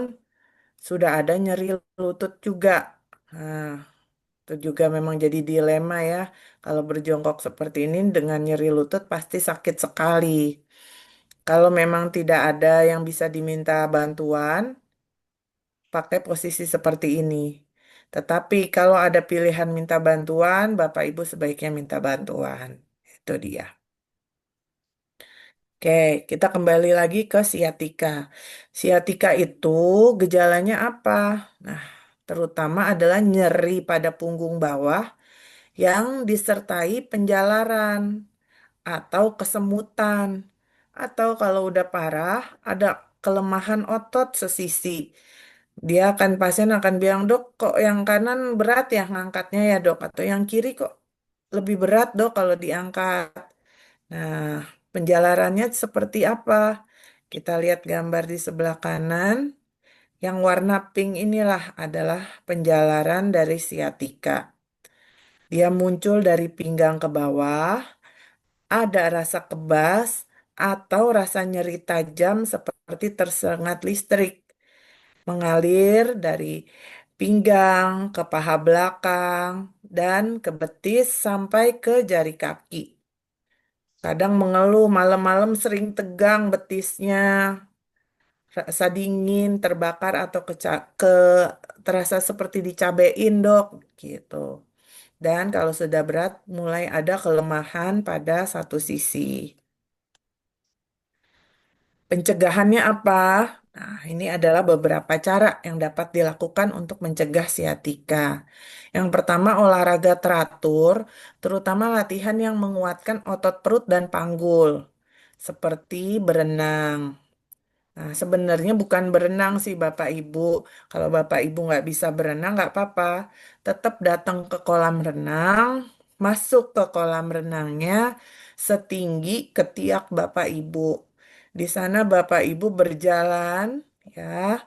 sudah ada nyeri lutut juga. Nah, itu juga memang jadi dilema ya. Kalau berjongkok seperti ini dengan nyeri lutut pasti sakit sekali. Kalau memang tidak ada yang bisa diminta bantuan, pakai posisi seperti ini. Tetapi kalau ada pilihan minta bantuan, Bapak Ibu sebaiknya minta bantuan. Itu dia. Oke, kita kembali lagi ke siatika. Siatika itu gejalanya apa? Nah, terutama adalah nyeri pada punggung bawah yang disertai penjalaran atau kesemutan. Atau kalau udah parah, ada kelemahan otot sesisi. Pasien akan bilang, dok, kok yang kanan berat ya ngangkatnya ya dok? Atau yang kiri kok lebih berat dok kalau diangkat? Nah, penjalarannya seperti apa? Kita lihat gambar di sebelah kanan. Yang warna pink inilah adalah penjalaran dari siatika. Dia muncul dari pinggang ke bawah, ada rasa kebas atau rasa nyeri tajam seperti tersengat listrik mengalir dari pinggang ke paha belakang dan ke betis sampai ke jari kaki. Kadang mengeluh malam-malam sering tegang betisnya, rasa dingin, terbakar atau terasa seperti dicabein, Dok, gitu. Dan kalau sudah berat mulai ada kelemahan pada satu sisi. Pencegahannya apa? Nah, ini adalah beberapa cara yang dapat dilakukan untuk mencegah siatika. Yang pertama, olahraga teratur, terutama latihan yang menguatkan otot perut dan panggul, seperti berenang. Nah, sebenarnya bukan berenang sih Bapak Ibu. Kalau Bapak Ibu nggak bisa berenang, nggak apa-apa. Tetap datang ke kolam renang, masuk ke kolam renangnya setinggi ketiak Bapak Ibu. Di sana Bapak Ibu berjalan, ya,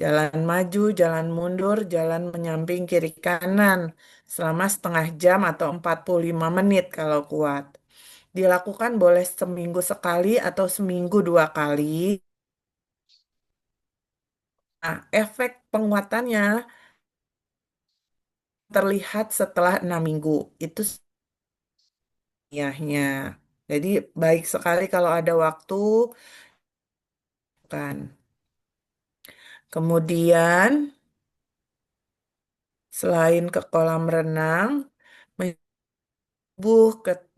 jalan maju, jalan mundur, jalan menyamping kiri kanan selama setengah jam atau 45 menit kalau kuat. Dilakukan boleh seminggu sekali atau seminggu dua kali. Nah, efek penguatannya terlihat setelah 6 minggu. Itu ilmiahnya. Jadi baik sekali kalau ada waktu kan. Kemudian selain ke kolam renang,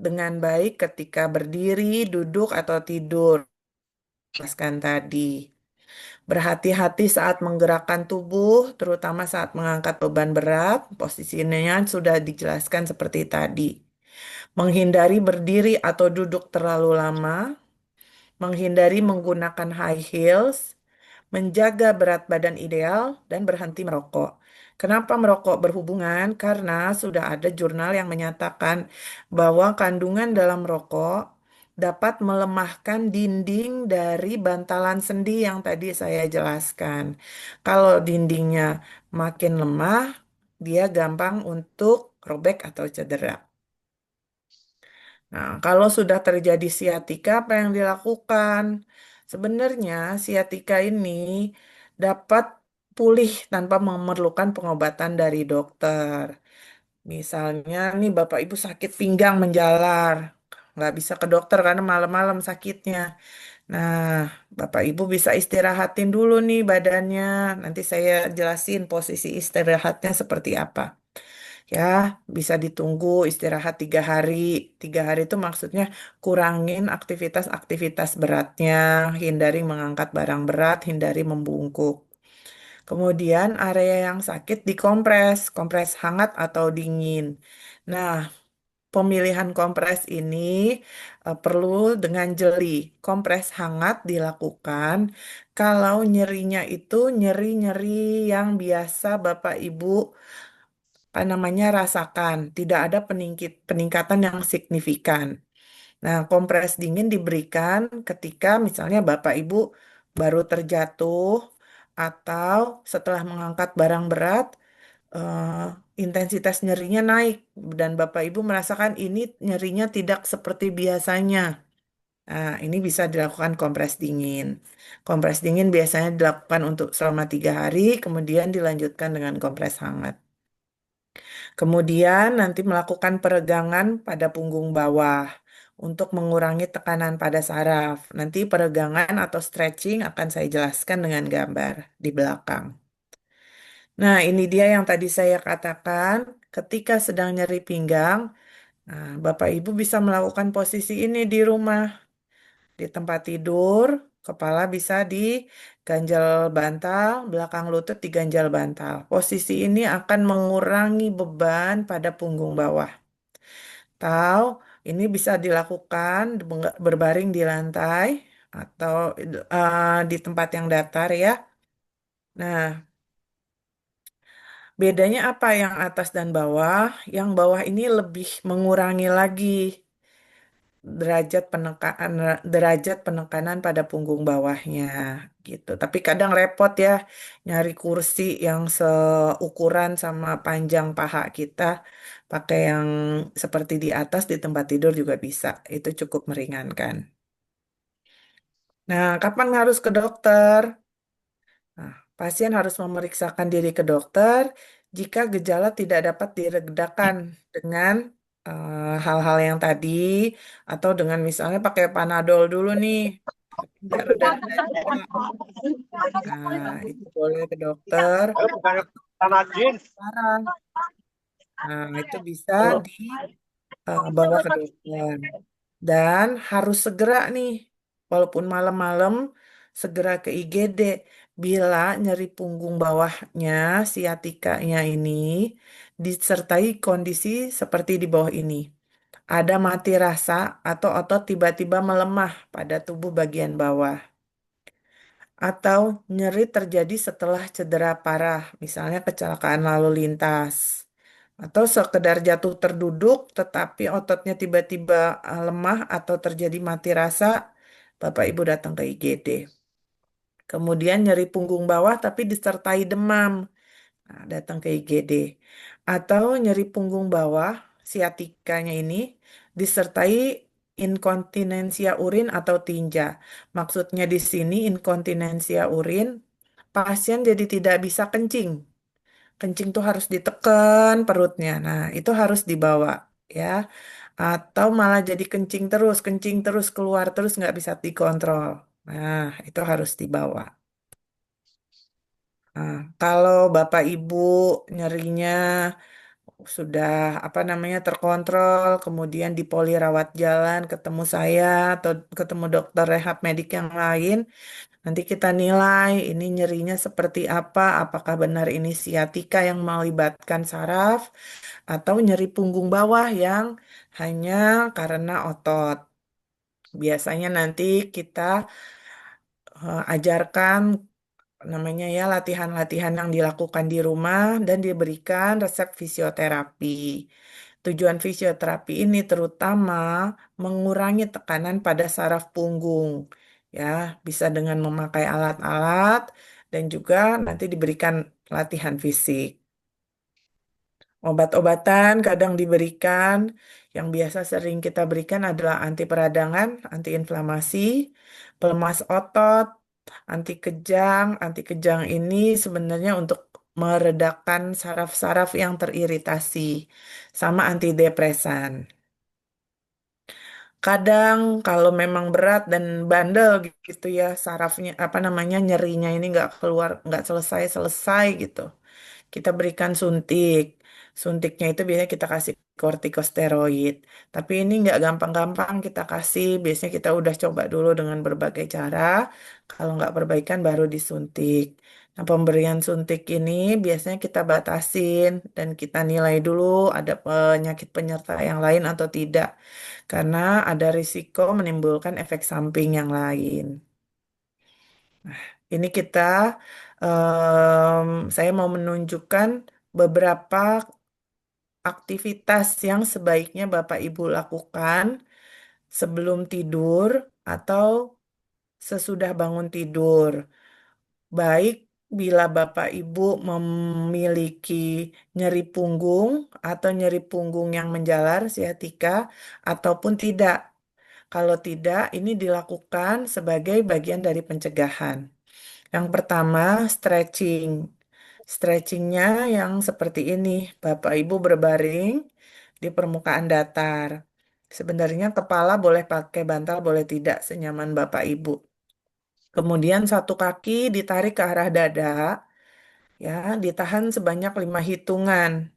dengan baik ketika berdiri, duduk atau tidur. Jelaskan tadi. Berhati-hati saat menggerakkan tubuh, terutama saat mengangkat beban berat. Posisinya sudah dijelaskan seperti tadi. Menghindari berdiri atau duduk terlalu lama, menghindari menggunakan high heels, menjaga berat badan ideal, dan berhenti merokok. Kenapa merokok berhubungan? Karena sudah ada jurnal yang menyatakan bahwa kandungan dalam rokok dapat melemahkan dinding dari bantalan sendi yang tadi saya jelaskan. Kalau dindingnya makin lemah, dia gampang untuk robek atau cedera. Nah, kalau sudah terjadi siatika, apa yang dilakukan? Sebenarnya siatika ini dapat pulih tanpa memerlukan pengobatan dari dokter. Misalnya nih Bapak Ibu sakit pinggang menjalar, nggak bisa ke dokter karena malam-malam sakitnya. Nah, Bapak Ibu bisa istirahatin dulu nih badannya. Nanti saya jelasin posisi istirahatnya seperti apa. Ya, bisa ditunggu istirahat 3 hari. 3 hari itu maksudnya kurangin aktivitas-aktivitas beratnya, hindari mengangkat barang berat, hindari membungkuk. Kemudian area yang sakit dikompres, kompres hangat atau dingin. Nah, pemilihan kompres ini perlu dengan jeli. Kompres hangat dilakukan kalau nyerinya itu nyeri-nyeri yang biasa Bapak Ibu apa namanya rasakan, tidak ada peningkatan yang signifikan. Nah, kompres dingin diberikan ketika misalnya Bapak Ibu baru terjatuh atau setelah mengangkat barang berat, eh, intensitas nyerinya naik dan Bapak Ibu merasakan ini nyerinya tidak seperti biasanya. Nah, ini bisa dilakukan kompres dingin. Kompres dingin biasanya dilakukan untuk selama 3 hari, kemudian dilanjutkan dengan kompres hangat. Kemudian nanti melakukan peregangan pada punggung bawah untuk mengurangi tekanan pada saraf. Nanti peregangan atau stretching akan saya jelaskan dengan gambar di belakang. Nah, ini dia yang tadi saya katakan, ketika sedang nyeri pinggang, nah, Bapak Ibu bisa melakukan posisi ini di rumah, di tempat tidur, kepala bisa diganjal bantal, belakang lutut diganjal bantal. Posisi ini akan mengurangi beban pada punggung bawah. Atau ini bisa dilakukan berbaring di lantai atau di tempat yang datar ya. Nah, bedanya apa yang atas dan bawah? Yang bawah ini lebih mengurangi lagi derajat penekanan pada punggung bawahnya gitu. Tapi kadang repot ya nyari kursi yang seukuran sama panjang paha kita, pakai yang seperti di atas di tempat tidur juga bisa. Itu cukup meringankan. Nah, kapan harus ke dokter? Nah, pasien harus memeriksakan diri ke dokter jika gejala tidak dapat diredakan dengan hal-hal yang tadi atau dengan misalnya pakai Panadol dulu nih. Tapi nggak reda-reda juga. Nah, itu boleh ke dokter.
Ayo bukan tanah jin.
Parah. Nah, itu bisa dibawa ke dokter. Dan harus segera nih, walaupun malam-malam, segera ke IGD. Bila nyeri punggung bawahnya, siatikanya ini, disertai kondisi seperti di bawah ini. Ada mati rasa atau otot tiba-tiba melemah pada tubuh bagian bawah. Atau nyeri terjadi setelah cedera parah, misalnya kecelakaan lalu lintas. Atau sekedar jatuh terduduk, tetapi ototnya tiba-tiba lemah atau terjadi mati rasa, Bapak Ibu datang ke IGD. Kemudian nyeri punggung bawah tapi disertai demam, nah, datang ke IGD. Atau nyeri punggung bawah, siatikanya ini, disertai inkontinensia urin atau tinja. Maksudnya di sini inkontinensia urin, pasien jadi tidak bisa kencing. Kencing tuh harus ditekan perutnya. Nah, itu harus dibawa ya. Atau malah jadi kencing terus keluar terus nggak bisa dikontrol. Nah, itu harus dibawa. Nah, kalau Bapak Ibu nyerinya sudah apa namanya terkontrol, kemudian di poli rawat jalan, ketemu saya atau ketemu dokter rehab medik yang lain, nanti kita nilai ini nyerinya seperti apa, apakah benar ini siatika yang melibatkan saraf atau nyeri punggung bawah yang hanya karena otot. Biasanya nanti kita ajarkan namanya ya latihan-latihan yang dilakukan di rumah dan diberikan resep fisioterapi. Tujuan fisioterapi ini terutama mengurangi tekanan pada saraf punggung. Ya, bisa dengan memakai alat-alat dan juga nanti diberikan latihan fisik. Obat-obatan kadang diberikan, yang biasa sering kita berikan adalah anti peradangan, anti inflamasi, pelemas otot, anti kejang. Anti kejang ini sebenarnya untuk meredakan saraf-saraf yang teriritasi, sama antidepresan. Kadang kalau memang berat dan bandel gitu ya, sarafnya apa namanya nyerinya ini nggak keluar, nggak selesai-selesai gitu. Kita berikan suntik. Suntiknya itu biasanya kita kasih kortikosteroid. Tapi ini nggak gampang-gampang kita kasih. Biasanya kita udah coba dulu dengan berbagai cara. Kalau nggak perbaikan baru disuntik. Nah, pemberian suntik ini biasanya kita batasin dan kita nilai dulu ada penyakit penyerta yang lain atau tidak, karena ada risiko menimbulkan efek samping yang lain. Ini saya mau menunjukkan beberapa aktivitas yang sebaiknya Bapak Ibu lakukan sebelum tidur atau sesudah bangun tidur. Baik bila Bapak Ibu memiliki nyeri punggung atau nyeri punggung yang menjalar sciatica ataupun tidak. Kalau tidak, ini dilakukan sebagai bagian dari pencegahan. Yang pertama, stretching. Stretchingnya yang seperti ini. Bapak Ibu berbaring di permukaan datar. Sebenarnya kepala boleh pakai bantal, boleh tidak, senyaman Bapak Ibu. Kemudian satu kaki ditarik ke arah dada, ya, ditahan sebanyak 5 hitungan,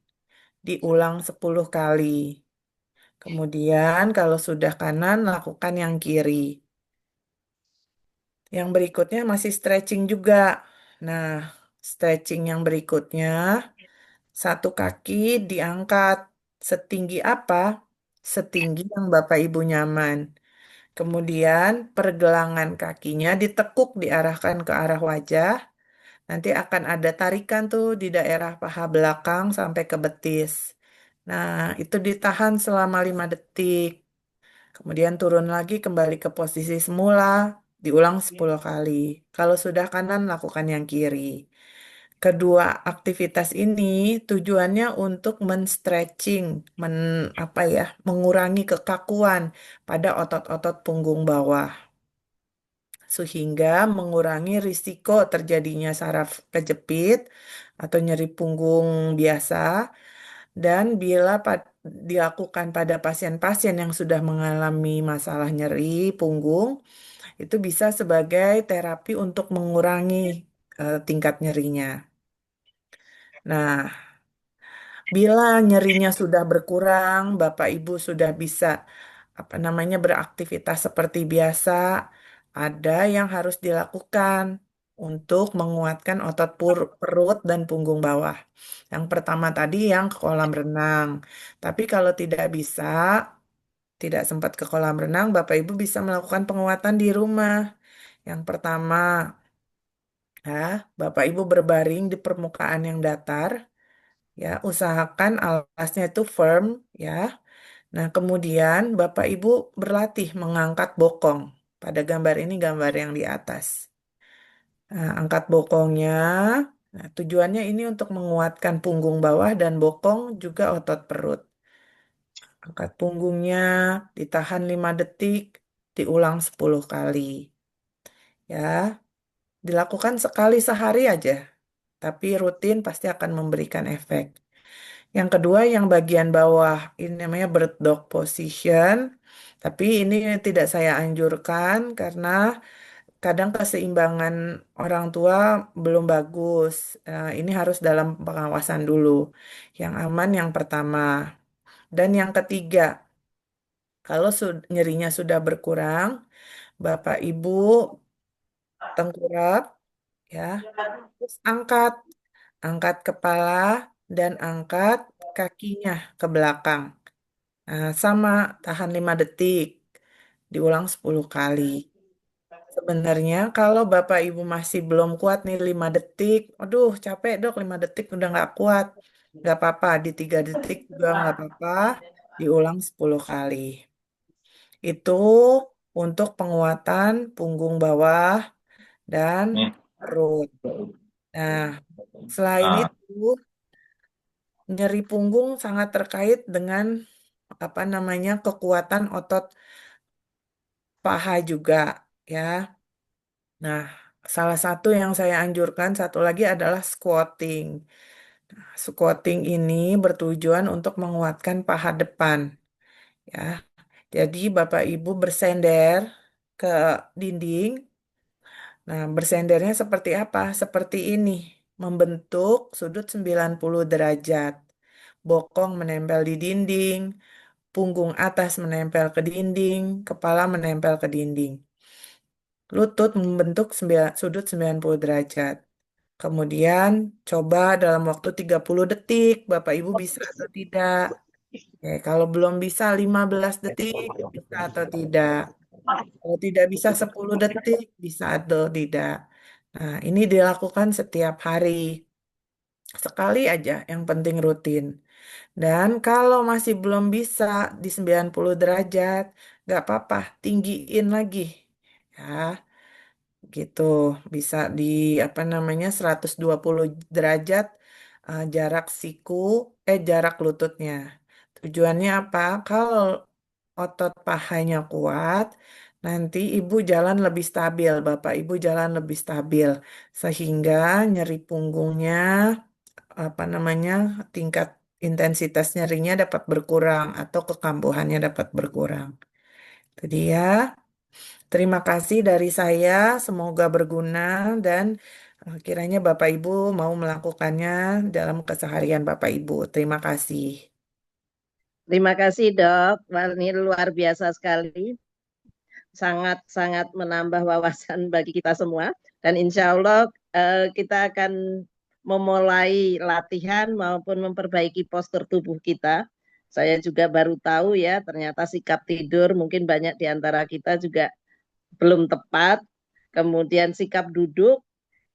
diulang 10 kali. Kemudian kalau sudah kanan, lakukan yang kiri. Yang berikutnya masih stretching juga. Nah, stretching yang berikutnya, satu kaki diangkat setinggi apa? Setinggi yang Bapak Ibu nyaman. Kemudian pergelangan kakinya ditekuk diarahkan ke arah wajah. Nanti akan ada tarikan tuh di daerah paha belakang sampai ke betis. Nah, itu ditahan selama 5 detik. Kemudian turun lagi kembali ke posisi semula, diulang 10 kali. Kalau sudah kanan, lakukan yang kiri. Kedua aktivitas ini tujuannya untuk men-stretching, apa ya, mengurangi kekakuan pada otot-otot punggung bawah sehingga mengurangi risiko terjadinya saraf kejepit atau nyeri punggung biasa. Dan bila dilakukan pada pasien-pasien yang sudah mengalami masalah nyeri punggung, itu bisa sebagai terapi untuk mengurangi tingkat nyerinya. Nah, bila nyerinya sudah berkurang, Bapak Ibu sudah bisa apa namanya beraktivitas seperti biasa, ada yang harus dilakukan untuk menguatkan otot perut dan punggung bawah. Yang pertama tadi yang ke kolam renang. Tapi kalau tidak bisa, tidak sempat ke kolam renang, Bapak Ibu bisa melakukan penguatan di rumah. Yang pertama, ya, Bapak Ibu berbaring di permukaan yang datar, ya, usahakan alasnya itu firm, ya. Nah, kemudian Bapak Ibu berlatih mengangkat bokong. Pada gambar ini gambar yang di atas. Nah, angkat bokongnya. Nah, tujuannya ini untuk menguatkan punggung bawah dan bokong juga otot perut. Angkat punggungnya, ditahan 5 detik, diulang 10 kali. Ya, dilakukan sekali sehari aja, tapi rutin pasti akan memberikan efek. Yang kedua, yang bagian bawah, ini namanya bird dog position. Tapi ini tidak saya anjurkan karena kadang keseimbangan orang tua belum bagus. Ini harus dalam pengawasan dulu. Yang aman yang pertama. Dan yang ketiga, kalau nyerinya sudah berkurang, Bapak Ibu tengkurap, ya, terus angkat kepala dan angkat kakinya ke belakang. Nah, sama, tahan 5 detik, diulang 10 kali. Sebenarnya kalau Bapak Ibu masih belum kuat nih 5 detik, aduh capek dok 5 detik udah nggak kuat. Nggak apa-apa, di 3 detik juga nggak apa-apa, diulang 10 kali. Itu untuk penguatan punggung bawah dan perut. Nah, selain itu, nyeri punggung sangat terkait dengan apa namanya kekuatan otot paha juga, ya. Nah, salah satu yang saya anjurkan satu lagi adalah squatting. Squatting ini bertujuan untuk menguatkan paha depan, ya. Jadi Bapak Ibu bersender ke dinding. Nah, bersendernya seperti apa? Seperti ini, membentuk sudut 90 derajat. Bokong menempel di dinding, punggung atas menempel ke dinding, kepala menempel ke dinding. Lutut membentuk sudut 90 derajat. Kemudian coba dalam waktu 30 detik, Bapak Ibu bisa atau tidak. Oke, kalau belum bisa 15 detik, bisa atau tidak. Kalau tidak bisa 10 detik, bisa atau tidak. Nah, ini dilakukan setiap hari. Sekali aja, yang penting rutin. Dan kalau masih belum bisa di 90 derajat, nggak apa-apa, tinggiin lagi. Ya, gitu. Bisa di apa namanya 120 derajat jarak siku, jarak lututnya. Tujuannya apa? Kalau otot pahanya kuat, nanti ibu jalan lebih stabil, bapak ibu jalan lebih stabil, sehingga nyeri punggungnya, apa namanya, tingkat intensitas nyerinya dapat berkurang atau kekambuhannya dapat berkurang. Jadi ya, terima kasih dari saya, semoga berguna dan kiranya Bapak Ibu mau melakukannya dalam keseharian Bapak Ibu. Terima kasih.
Terima kasih dok. Wah, ini luar biasa sekali. Sangat-sangat menambah wawasan bagi kita semua. Dan insya Allah kita akan memulai latihan maupun memperbaiki postur tubuh kita. Saya juga baru tahu ya, ternyata sikap tidur mungkin banyak di antara kita juga belum tepat. Kemudian sikap duduk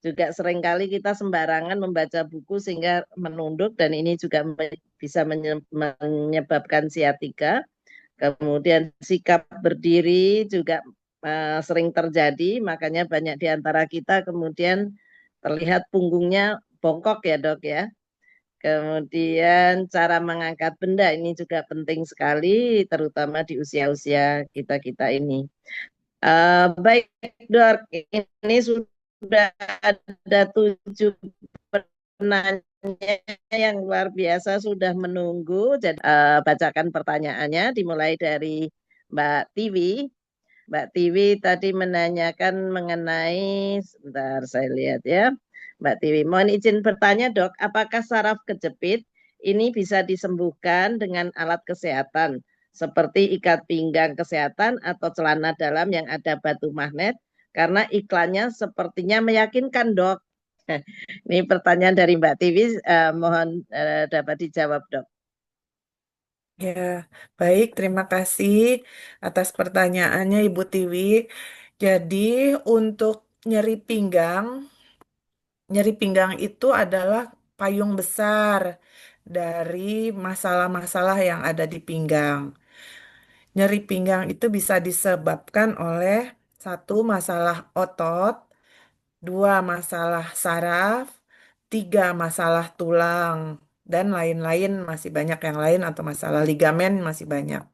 juga seringkali kita sembarangan membaca buku sehingga menunduk dan ini juga bisa menyebabkan siatika. Kemudian sikap berdiri juga sering terjadi, makanya banyak di antara kita kemudian terlihat punggungnya bongkok ya dok ya. Kemudian cara mengangkat benda ini juga penting sekali, terutama di usia-usia kita-kita ini. Baik dok, ini sudah ada 7 penanya yang luar biasa sudah menunggu. Jadi bacakan pertanyaannya dimulai dari Mbak Tiwi. Mbak Tiwi tadi menanyakan mengenai, sebentar saya lihat ya. Mbak Tiwi, mohon izin bertanya dok, apakah saraf kejepit ini bisa disembuhkan dengan alat kesehatan seperti ikat pinggang kesehatan atau celana dalam yang ada batu magnet? Karena iklannya sepertinya meyakinkan dok. Ini pertanyaan dari Mbak Tiwi, mohon dapat dijawab dok.
Ya, baik, terima kasih atas pertanyaannya Ibu Tiwi. Jadi untuk nyeri pinggang itu adalah payung besar dari masalah-masalah yang ada di pinggang. Nyeri pinggang itu bisa disebabkan oleh satu masalah otot, dua masalah saraf, tiga masalah tulang, dan lain-lain masih banyak yang lain atau masalah ligamen masih banyak.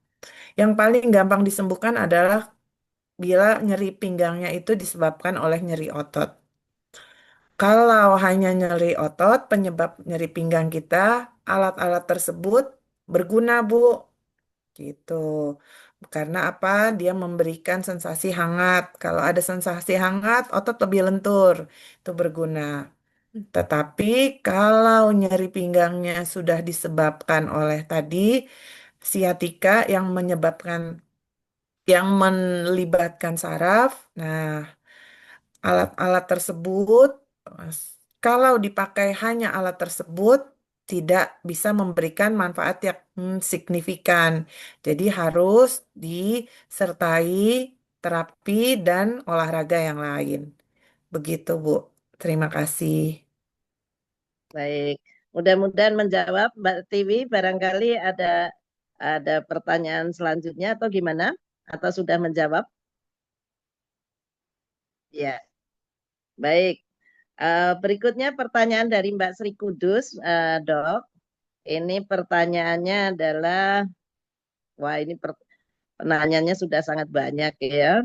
Yang paling gampang disembuhkan adalah bila nyeri pinggangnya itu disebabkan oleh nyeri otot. Kalau hanya nyeri otot, penyebab nyeri pinggang kita, alat-alat tersebut berguna, Bu. Gitu. Karena apa? Dia memberikan sensasi hangat. Kalau ada sensasi hangat, otot lebih lentur. Itu berguna. Tetapi kalau nyeri pinggangnya sudah disebabkan oleh tadi siatika yang melibatkan saraf, nah alat-alat tersebut eh, kalau dipakai hanya alat tersebut tidak bisa memberikan manfaat yang signifikan. Jadi harus disertai terapi dan olahraga yang lain. Begitu, Bu. Terima kasih.
Baik, mudah-mudahan menjawab Mbak Tiwi. Barangkali ada pertanyaan selanjutnya atau gimana? Atau sudah menjawab? Ya, baik. Berikutnya pertanyaan dari Mbak Sri Kudus, Dok. Ini pertanyaannya adalah, wah ini pertanyaannya sudah sangat banyak ya.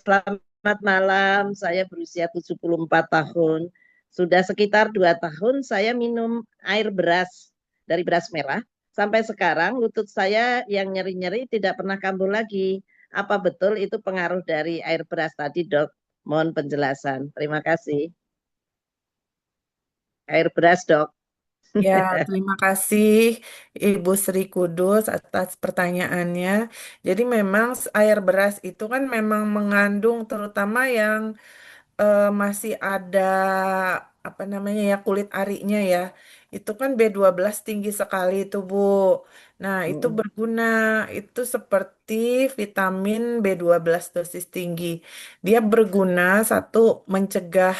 Selamat malam, saya berusia 74 tahun. Sudah sekitar 2 tahun saya minum air beras dari beras merah. Sampai sekarang lutut saya yang nyeri-nyeri tidak pernah kambuh lagi. Apa betul itu pengaruh dari air beras tadi, Dok? Mohon penjelasan. Terima kasih. Air beras, Dok.
Ya, terima kasih Ibu Sri Kudus atas pertanyaannya. Jadi memang air beras itu kan memang mengandung terutama yang masih ada apa namanya ya kulit arinya ya. Itu kan B12 tinggi sekali itu, Bu. Nah, itu
Mm-mm.
berguna. Itu seperti vitamin B12 dosis tinggi. Dia berguna satu mencegah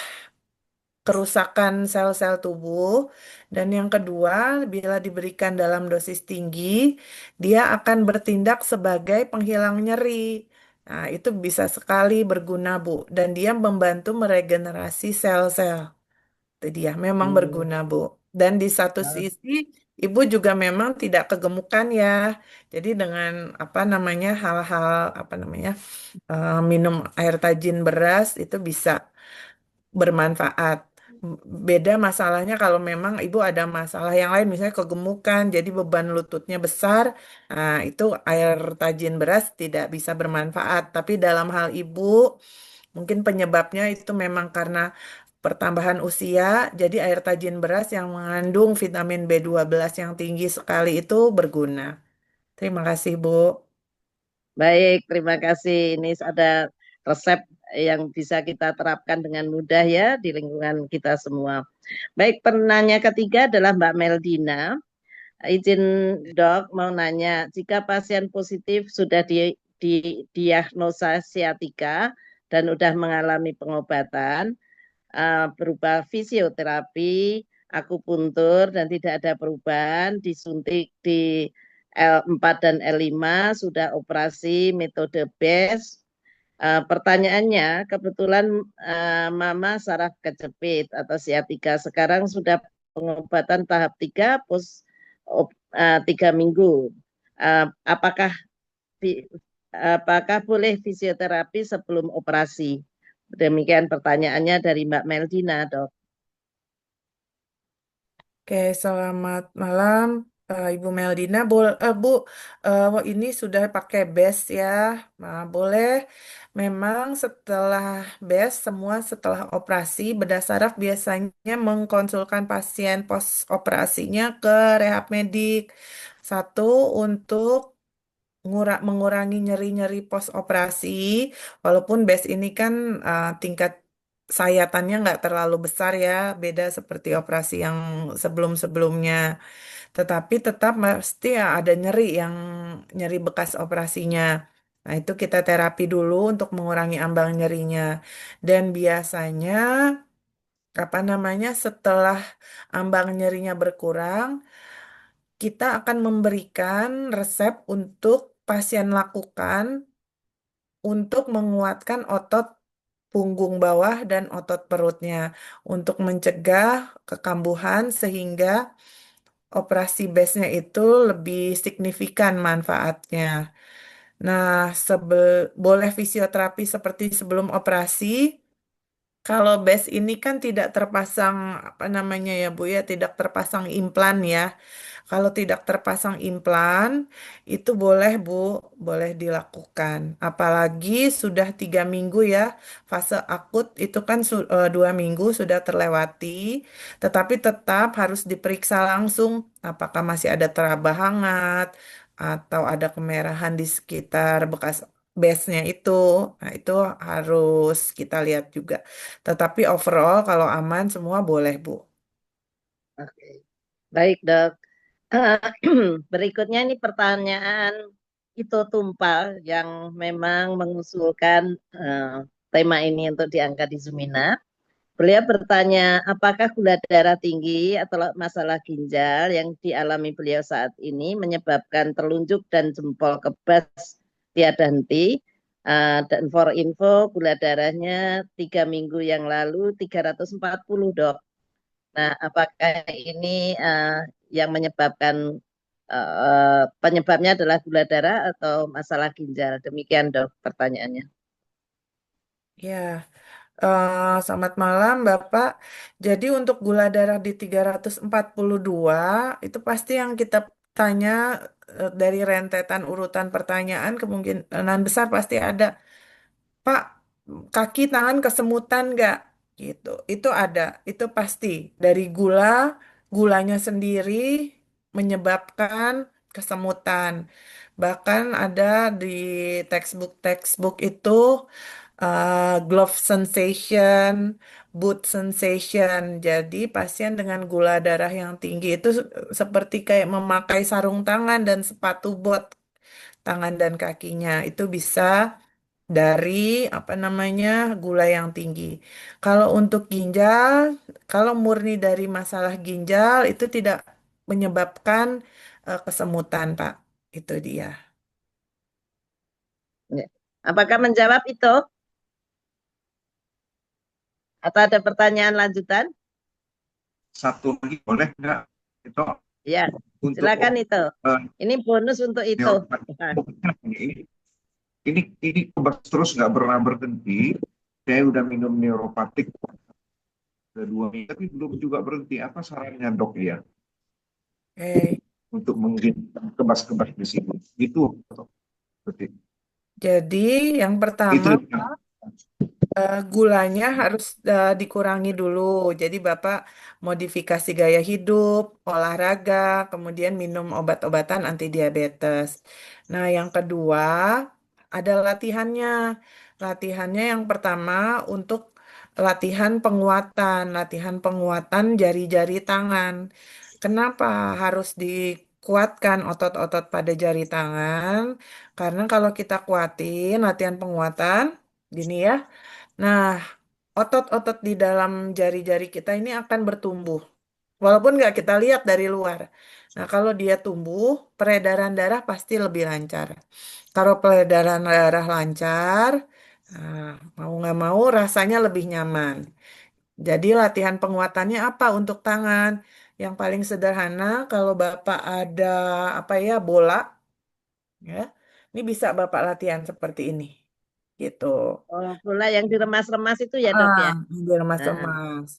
kerusakan sel-sel tubuh dan yang kedua, bila diberikan dalam dosis tinggi, dia akan bertindak sebagai penghilang nyeri. Nah, itu bisa sekali berguna, Bu, dan dia membantu meregenerasi sel-sel. Itu dia memang
Hmm.
berguna, Bu. Dan di satu sisi, Ibu juga memang tidak kegemukan ya. Jadi dengan apa namanya hal-hal apa namanya minum air tajin beras itu bisa bermanfaat. Beda masalahnya kalau memang ibu ada masalah yang lain, misalnya kegemukan, jadi beban lututnya besar, nah itu air tajin beras tidak bisa bermanfaat. Tapi dalam hal ibu, mungkin penyebabnya itu memang karena pertambahan usia, jadi air tajin beras yang mengandung vitamin B12 yang tinggi sekali itu berguna. Terima kasih, Bu.
Baik, terima kasih. Ini ada resep yang bisa kita terapkan dengan mudah ya di lingkungan kita semua. Baik, penanya ketiga adalah Mbak Meldina. Izin dok mau nanya, jika pasien positif sudah didiagnosa siatika dan sudah mengalami pengobatan berupa fisioterapi, akupuntur dan tidak ada perubahan, disuntik di L4 dan L5, sudah operasi metode BES. Pertanyaannya, kebetulan Mama saraf kejepit atau siatika sekarang sudah pengobatan tahap 3 3 minggu. Apakah apakah boleh fisioterapi sebelum operasi? Demikian pertanyaannya dari Mbak Meldina, Dok.
Oke, selamat malam, Ibu Meldina. Bu, ini sudah pakai BES ya. Nah, boleh. Memang setelah BES, semua setelah operasi, bedah saraf biasanya mengkonsulkan pasien pos operasinya ke rehab medik. Satu, untuk mengurangi nyeri-nyeri pos operasi, walaupun BES ini kan tingkat sayatannya nggak terlalu besar ya, beda seperti operasi yang sebelum-sebelumnya. Tetapi tetap pasti ya ada nyeri yang nyeri bekas operasinya. Nah, itu kita terapi dulu untuk mengurangi ambang nyerinya. Dan biasanya apa namanya setelah ambang nyerinya berkurang, kita akan memberikan resep untuk pasien lakukan untuk menguatkan otot punggung bawah dan otot perutnya untuk mencegah kekambuhan sehingga operasi base-nya itu lebih signifikan manfaatnya. Nah, boleh fisioterapi seperti sebelum operasi. Kalau base ini kan tidak terpasang apa namanya ya Bu ya, tidak terpasang implan ya. Kalau tidak terpasang implan, itu boleh Bu, boleh dilakukan. Apalagi sudah 3 minggu ya, fase akut itu kan 2 minggu sudah terlewati, tetapi tetap harus diperiksa langsung apakah masih ada teraba hangat atau ada kemerahan di sekitar bekas base-nya itu. Nah, itu harus kita lihat juga. Tetapi overall kalau aman semua boleh, Bu.
Oke. Baik, Dok. Berikutnya ini pertanyaan itu Tumpal yang memang mengusulkan tema ini untuk diangkat di Sumina. Beliau bertanya, apakah gula darah tinggi atau masalah ginjal yang dialami beliau saat ini menyebabkan telunjuk dan jempol kebas tiada henti? Dan for info, gula darahnya 3 minggu yang lalu 340, Dok. Nah, apakah ini yang menyebabkan penyebabnya adalah gula darah atau masalah ginjal? Demikian, Dok, pertanyaannya.
Ya, selamat malam Bapak. Jadi untuk gula darah di 342 itu pasti yang kita tanya dari rentetan urutan pertanyaan kemungkinan besar pasti ada. Pak, kaki tangan kesemutan nggak? Gitu. Itu ada, itu pasti. Dari gulanya sendiri menyebabkan kesemutan. Bahkan ada di textbook-textbook itu glove sensation, boot sensation. Jadi pasien dengan gula darah yang tinggi itu seperti kayak memakai sarung tangan dan sepatu bot tangan dan kakinya. Itu bisa dari apa namanya gula yang tinggi. Kalau untuk ginjal, kalau murni dari masalah ginjal itu tidak menyebabkan kesemutan, Pak. Itu dia.
Ya. Apakah menjawab itu? Atau ada pertanyaan lanjutan?
Satu lagi boleh nggak? Itu
Ya,
untuk
silakan itu.
eh,
Ini bonus untuk itu. Nah,
ini kebas terus nggak pernah berhenti. Saya udah minum neuropatik udah 2 minggu, tapi belum juga berhenti. Apa sarannya dok ya
Oke.
untuk menghilangkan kebas-kebas di sini? Itu berarti.
Jadi yang
Itu
pertama
yang
gulanya harus dikurangi dulu. Jadi Bapak modifikasi gaya hidup, olahraga, kemudian minum obat-obatan anti diabetes. Nah, yang kedua ada latihannya. Latihannya yang pertama untuk latihan penguatan jari-jari tangan. Kenapa harus dikuatkan otot-otot pada jari tangan? Karena kalau kita kuatin latihan penguatan, gini ya. Nah, otot-otot di dalam jari-jari kita ini akan bertumbuh. Walaupun nggak kita lihat dari luar. Nah, kalau dia tumbuh, peredaran darah pasti lebih lancar. Kalau peredaran darah lancar, nah, mau nggak mau rasanya lebih nyaman. Jadi latihan penguatannya apa untuk tangan? Yang paling sederhana, kalau Bapak ada apa ya, bola, ya, ini bisa Bapak latihan seperti ini. Gitu.
oh, bola yang diremas-remas itu ya, Dok
Ah,
ya?
biar
Nah,
mas-mas.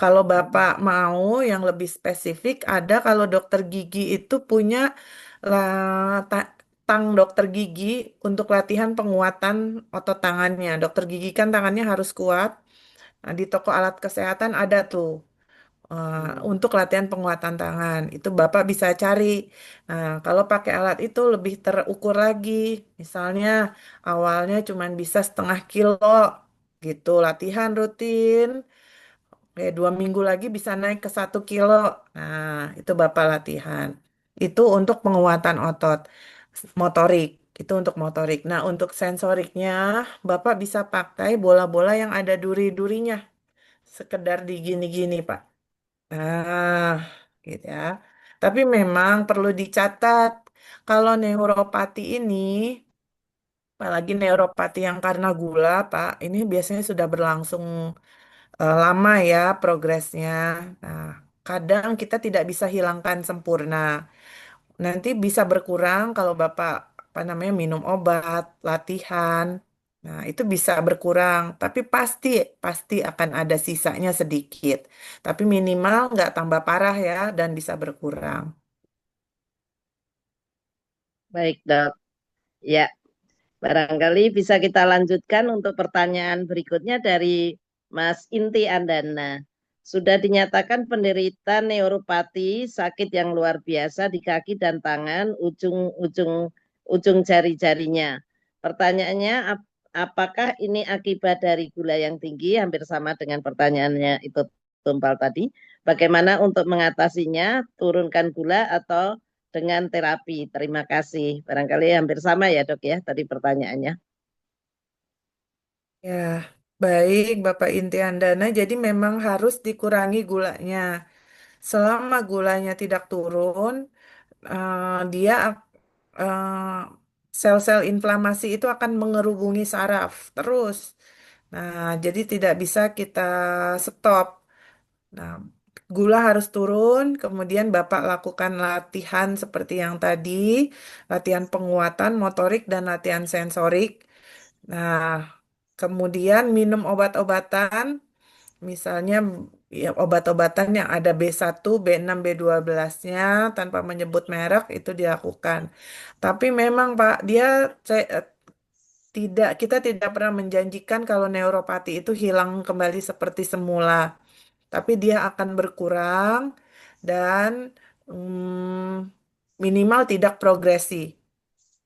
Kalau Bapak mau yang lebih spesifik, ada kalau dokter gigi itu punya lah, tang dokter gigi untuk latihan penguatan otot tangannya. Dokter gigi kan tangannya harus kuat. Nah, di toko alat kesehatan ada tuh untuk latihan penguatan tangan. Itu Bapak bisa cari. Nah, kalau pakai alat itu lebih terukur lagi. Misalnya awalnya cuma bisa 0,5 kilo gitu latihan rutin. 2 minggu lagi bisa naik ke 1 kilo. Nah, itu Bapak latihan. Itu untuk penguatan otot motorik. Itu untuk motorik. Nah, untuk sensoriknya, Bapak bisa pakai bola-bola yang ada duri-durinya. Sekedar di gini-gini, Pak. Nah, gitu ya. Tapi memang perlu dicatat, kalau neuropati ini, apalagi neuropati yang karena gula, Pak, ini biasanya sudah berlangsung lama ya progresnya. Nah, kadang kita tidak bisa hilangkan sempurna. Nanti bisa berkurang kalau Bapak apa namanya minum obat, latihan. Nah, itu bisa berkurang, tapi pasti pasti akan ada sisanya sedikit. Tapi minimal nggak tambah parah ya dan bisa berkurang.
baik, Dok. Ya, barangkali bisa kita lanjutkan untuk pertanyaan berikutnya dari Mas Inti Andana. Sudah dinyatakan penderita neuropati sakit yang luar biasa di kaki dan tangan ujung jari-jarinya. Pertanyaannya, apakah ini akibat dari gula yang tinggi? Hampir sama dengan pertanyaannya itu Tumpal tadi. Bagaimana untuk mengatasinya? Turunkan gula atau dengan terapi? Terima kasih. Barangkali hampir sama ya, Dok ya, tadi pertanyaannya.
Ya, baik Bapak Intiandana. Jadi memang harus dikurangi gulanya. Selama gulanya tidak turun, dia eh, sel-sel inflamasi itu akan mengerubungi saraf terus. Nah, jadi tidak bisa kita stop. Nah, gula harus turun, kemudian Bapak lakukan latihan seperti yang tadi, latihan penguatan motorik dan latihan sensorik. Nah, kemudian minum obat-obatan, misalnya ya, obat-obatan yang ada B1, B6, B12-nya tanpa menyebut merek itu dilakukan. Tapi memang Pak, kita tidak pernah menjanjikan kalau neuropati itu hilang kembali seperti semula, tapi dia akan berkurang dan minimal tidak progresi.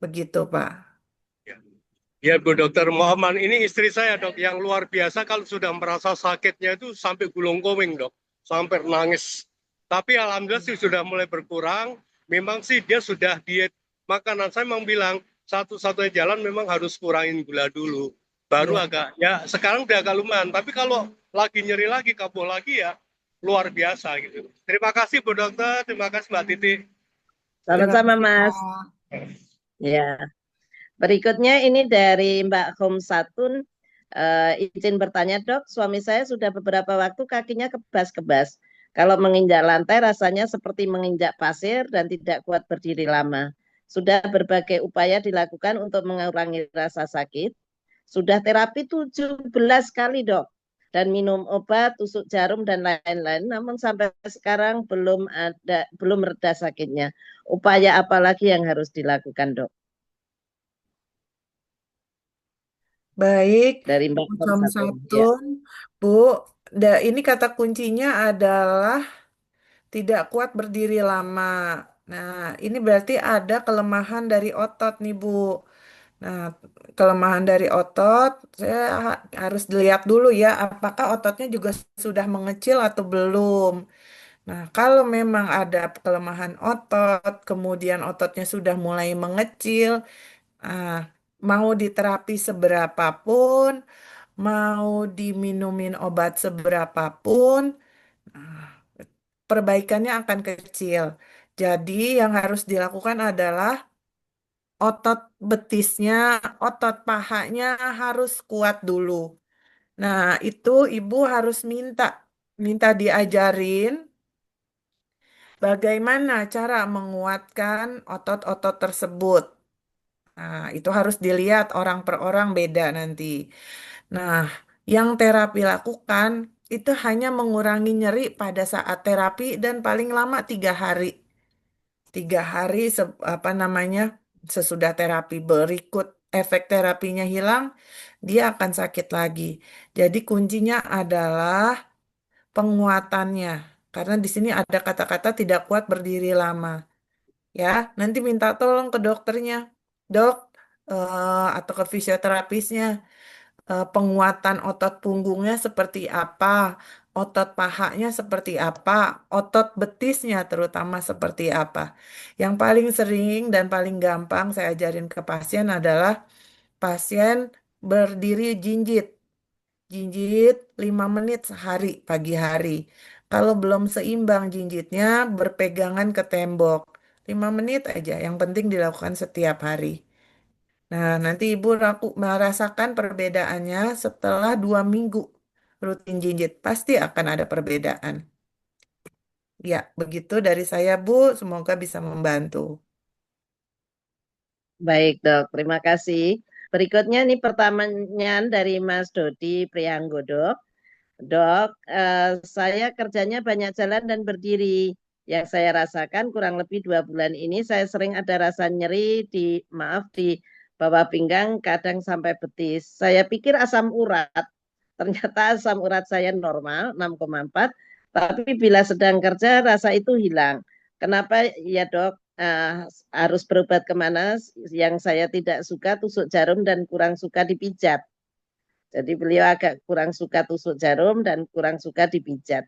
Begitu, Pak.
Ya Bu Dokter Muhammad, ini istri saya dok yang luar biasa kalau sudah merasa sakitnya itu sampai gulung komeng dok, sampai nangis. Tapi alhamdulillah sih sudah mulai berkurang. Memang sih dia sudah diet makanan. Saya memang bilang satu-satunya jalan memang harus kurangin gula dulu. Baru
Ya,
agak ya sekarang udah agak lumayan. Tapi kalau lagi nyeri lagi, kambuh lagi ya luar biasa gitu. Terima kasih Bu Dokter, terima kasih Mbak Titi.
terima
Sama-sama,
kasih
Mas.
Pak.
Ya, berikutnya ini dari Mbak Hom Satun. Izin bertanya, Dok, suami saya sudah beberapa waktu kakinya kebas-kebas. Kalau menginjak lantai rasanya seperti menginjak pasir dan tidak kuat berdiri lama. Sudah berbagai upaya dilakukan untuk mengurangi rasa sakit. Sudah terapi 17 kali, Dok. Dan minum obat, tusuk jarum dan lain-lain. Namun sampai sekarang belum reda sakitnya. Upaya apa lagi yang harus dilakukan, Dok?
Baik,
Dari Mbak Hom
jam
Satun.
satu,
Ya.
Bu. Ini kata kuncinya adalah tidak kuat berdiri lama. Nah, ini berarti ada kelemahan dari otot nih, Bu. Nah, kelemahan dari otot, saya harus dilihat dulu ya, apakah ototnya juga sudah mengecil atau belum. Nah, kalau memang ada kelemahan otot, kemudian ototnya sudah mulai mengecil, ah, mau diterapi seberapapun, mau diminumin obat seberapapun, ah, perbaikannya akan kecil. Jadi, yang harus dilakukan adalah otot betisnya, otot pahanya harus kuat dulu. Nah, itu ibu harus minta diajarin bagaimana cara menguatkan otot-otot tersebut. Nah, itu harus dilihat orang per orang beda nanti. Nah, yang terapi lakukan itu hanya mengurangi nyeri pada saat terapi dan paling lama 3 hari. 3 hari apa namanya sesudah terapi berikut efek terapinya hilang, dia akan sakit lagi. Jadi kuncinya adalah penguatannya. Karena di sini ada kata-kata tidak kuat berdiri lama. Ya, nanti minta tolong ke dokternya, dok, atau ke fisioterapisnya. Penguatan otot punggungnya seperti apa, otot pahanya seperti apa, otot betisnya terutama seperti apa. Yang paling sering dan paling gampang saya ajarin ke pasien adalah pasien berdiri jinjit. Jinjit 5 menit sehari pagi hari. Kalau belum seimbang jinjitnya berpegangan ke tembok. 5 menit aja, yang penting dilakukan setiap hari. Nah, nanti ibu merasakan perbedaannya setelah 2 minggu rutin jinjit. Pasti akan ada perbedaan. Ya, begitu dari saya, Bu. Semoga bisa membantu.
Baik, Dok. Terima kasih. Berikutnya nih pertanyaan dari Mas Dodi Prianggodo. Dok, saya kerjanya banyak jalan dan berdiri. Yang saya rasakan kurang lebih 2 bulan ini saya sering ada rasa nyeri di bawah pinggang, kadang sampai betis. Saya pikir asam urat. Ternyata asam urat saya normal 6,4, tapi bila sedang kerja rasa itu hilang. Kenapa ya dok? Harus berobat kemana? Yang saya tidak suka tusuk jarum dan kurang suka dipijat. Jadi beliau agak kurang suka tusuk jarum dan kurang suka dipijat.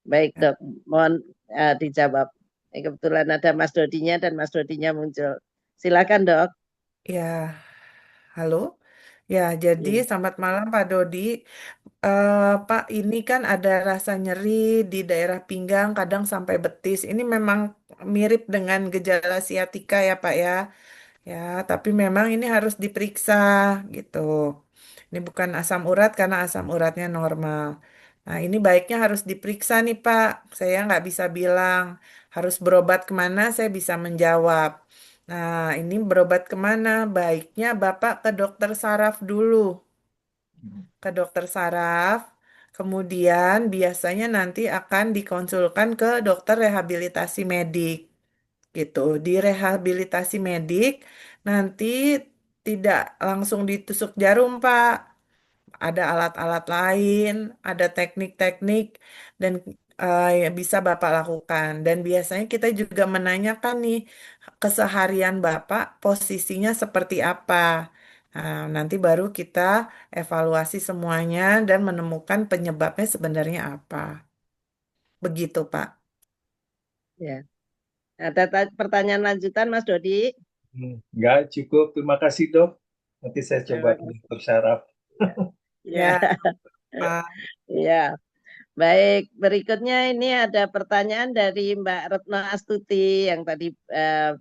Baik dok, mohon dijawab. Kebetulan ada Mas Dodinya dan Mas Dodinya muncul. Silakan dok.
Ya, halo. Ya, jadi
Ya.
selamat malam Pak Dodi. Pak, ini kan ada rasa nyeri di daerah pinggang, kadang sampai betis. Ini memang mirip dengan gejala siatika ya Pak ya. Ya, tapi memang ini harus diperiksa gitu. Ini bukan asam urat karena asam uratnya normal. Nah, ini baiknya harus diperiksa nih Pak. Saya nggak bisa bilang harus berobat kemana, saya bisa menjawab. Nah, ini berobat kemana? Baiknya Bapak ke dokter saraf dulu. Ke dokter saraf. Kemudian biasanya nanti akan dikonsulkan ke dokter rehabilitasi medik gitu. Di rehabilitasi medik nanti tidak langsung ditusuk jarum, Pak. Ada alat-alat lain, ada teknik-teknik dan yang bisa Bapak lakukan. Dan biasanya kita juga menanyakan nih keseharian Bapak posisinya seperti apa. Nah, nanti baru kita evaluasi semuanya dan menemukan penyebabnya sebenarnya apa. Begitu, Pak.
Ya. Ada pertanyaan lanjutan, Mas Dodi?
Enggak cukup. Terima kasih, Dok. Nanti saya coba
Terima
ke
kasih.
Dokter Syaraf.
Ya,
Ya, Pak.
ya. Baik, berikutnya ini ada pertanyaan dari Mbak Retno Astuti yang tadi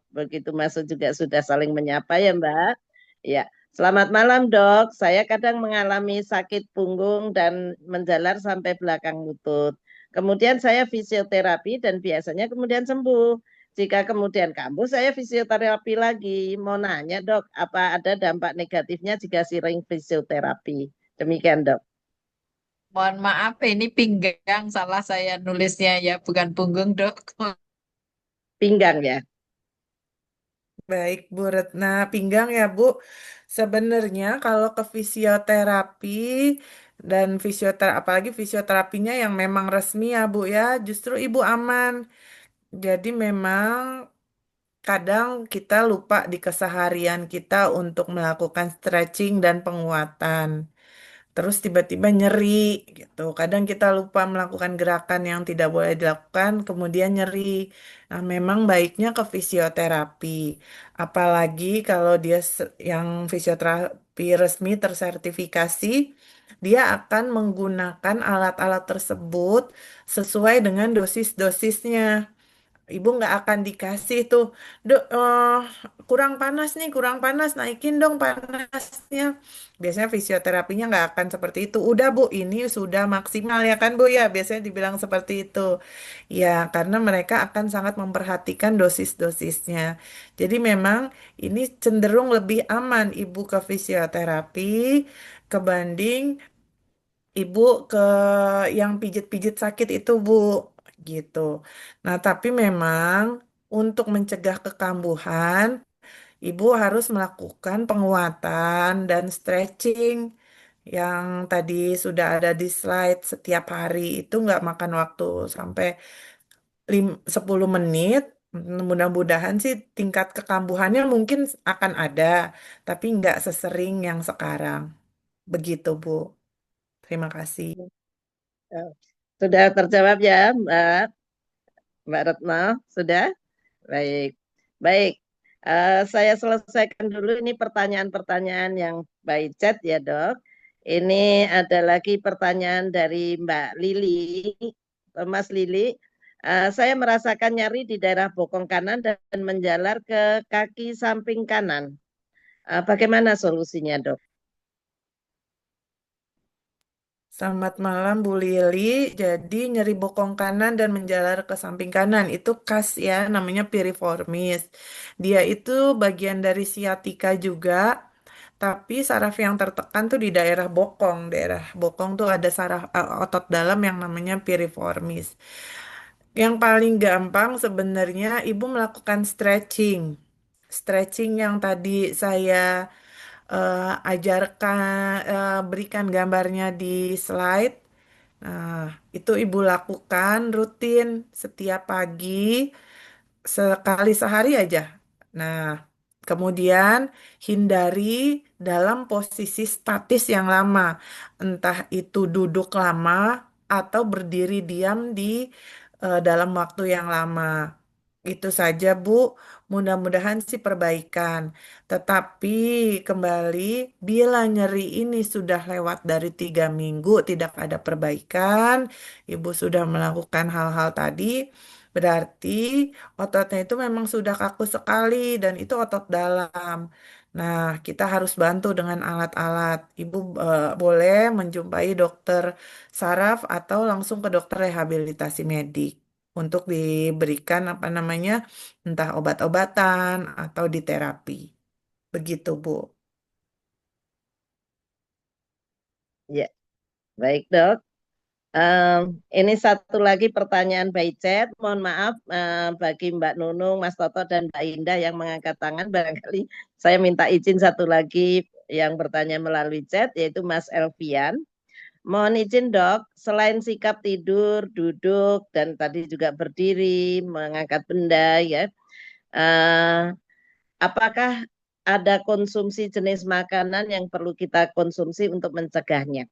begitu masuk juga sudah saling menyapa ya Mbak. Ya, selamat malam Dok. Saya kadang mengalami sakit punggung dan menjalar sampai belakang lutut. Kemudian saya fisioterapi dan biasanya kemudian sembuh. Jika kemudian kambuh, saya fisioterapi lagi. Mau nanya Dok, apa ada dampak negatifnya jika sering fisioterapi? Demikian Dok.
Mohon maaf, ini pinggang salah saya nulisnya ya, bukan punggung, Dok.
Pinggang ya.
Baik, Bu Retna. Pinggang ya, Bu. Sebenarnya kalau ke fisioterapi dan fisioterapi, apalagi fisioterapinya yang memang resmi ya, Bu ya, justru Ibu aman. Jadi memang kadang kita lupa di keseharian kita untuk melakukan stretching dan penguatan. Terus tiba-tiba nyeri gitu. Kadang kita lupa melakukan gerakan yang tidak boleh dilakukan, kemudian nyeri. Nah, memang baiknya ke fisioterapi. Apalagi kalau dia yang fisioterapi resmi tersertifikasi, dia akan menggunakan alat-alat tersebut sesuai dengan dosis-dosisnya. Ibu nggak akan dikasih tuh, Dok, kurang panas nih, kurang panas, naikin dong panasnya. Biasanya fisioterapinya nggak akan seperti itu. Udah Bu, ini sudah maksimal ya kan Bu ya, biasanya dibilang seperti itu. Ya, karena mereka akan sangat memperhatikan dosis-dosisnya. Jadi memang ini cenderung lebih aman Ibu ke fisioterapi kebanding Ibu ke yang pijit-pijit sakit itu, Bu, gitu. Nah, tapi memang untuk mencegah kekambuhan, Ibu harus melakukan penguatan dan stretching yang tadi sudah ada di slide setiap hari itu nggak makan waktu sampai 10 menit. Mudah-mudahan sih tingkat kekambuhannya mungkin akan ada, tapi nggak sesering yang sekarang. Begitu, Bu. Terima kasih.
Sudah terjawab ya, Mbak Retno? Sudah? Baik. Baik. Saya selesaikan dulu ini pertanyaan-pertanyaan yang by chat ya, Dok. Ini ada lagi pertanyaan dari Mbak Lili, Mas Lili. Saya merasakan nyari di daerah bokong kanan dan menjalar ke kaki samping kanan. Bagaimana solusinya, Dok?
Selamat malam Bu Lili. Jadi nyeri bokong kanan dan menjalar ke samping kanan itu khas ya, namanya piriformis. Dia itu bagian dari siatika juga, tapi saraf yang tertekan tuh di daerah bokong. Daerah bokong tuh ada saraf otot dalam yang namanya piriformis. Yang paling gampang sebenarnya Ibu melakukan stretching. Stretching yang tadi saya ajarkan, berikan gambarnya di slide. Nah, itu Ibu lakukan rutin setiap pagi, sekali sehari aja. Nah, kemudian hindari dalam posisi statis yang lama, entah itu duduk lama atau berdiri diam di dalam waktu yang lama. Itu saja, Bu. Mudah-mudahan sih perbaikan. Tetapi kembali, bila nyeri ini sudah lewat dari 3 minggu, tidak ada perbaikan, Ibu sudah melakukan hal-hal tadi, berarti ototnya itu memang sudah kaku sekali dan itu otot dalam. Nah, kita harus bantu dengan alat-alat. Ibu boleh menjumpai dokter saraf atau langsung ke dokter rehabilitasi medik untuk diberikan apa namanya, entah obat-obatan atau di terapi. Begitu, Bu.
Ya, baik, Dok. Ini satu lagi pertanyaan by chat. Mohon maaf bagi Mbak Nunung, Mas Toto, dan Mbak Indah yang mengangkat tangan. Barangkali saya minta izin satu lagi yang bertanya melalui chat, yaitu Mas Elvian. Mohon izin dok, selain sikap tidur, duduk, dan tadi juga berdiri, mengangkat benda, ya, eh, apakah ada konsumsi jenis makanan yang perlu kita konsumsi untuk mencegahnya.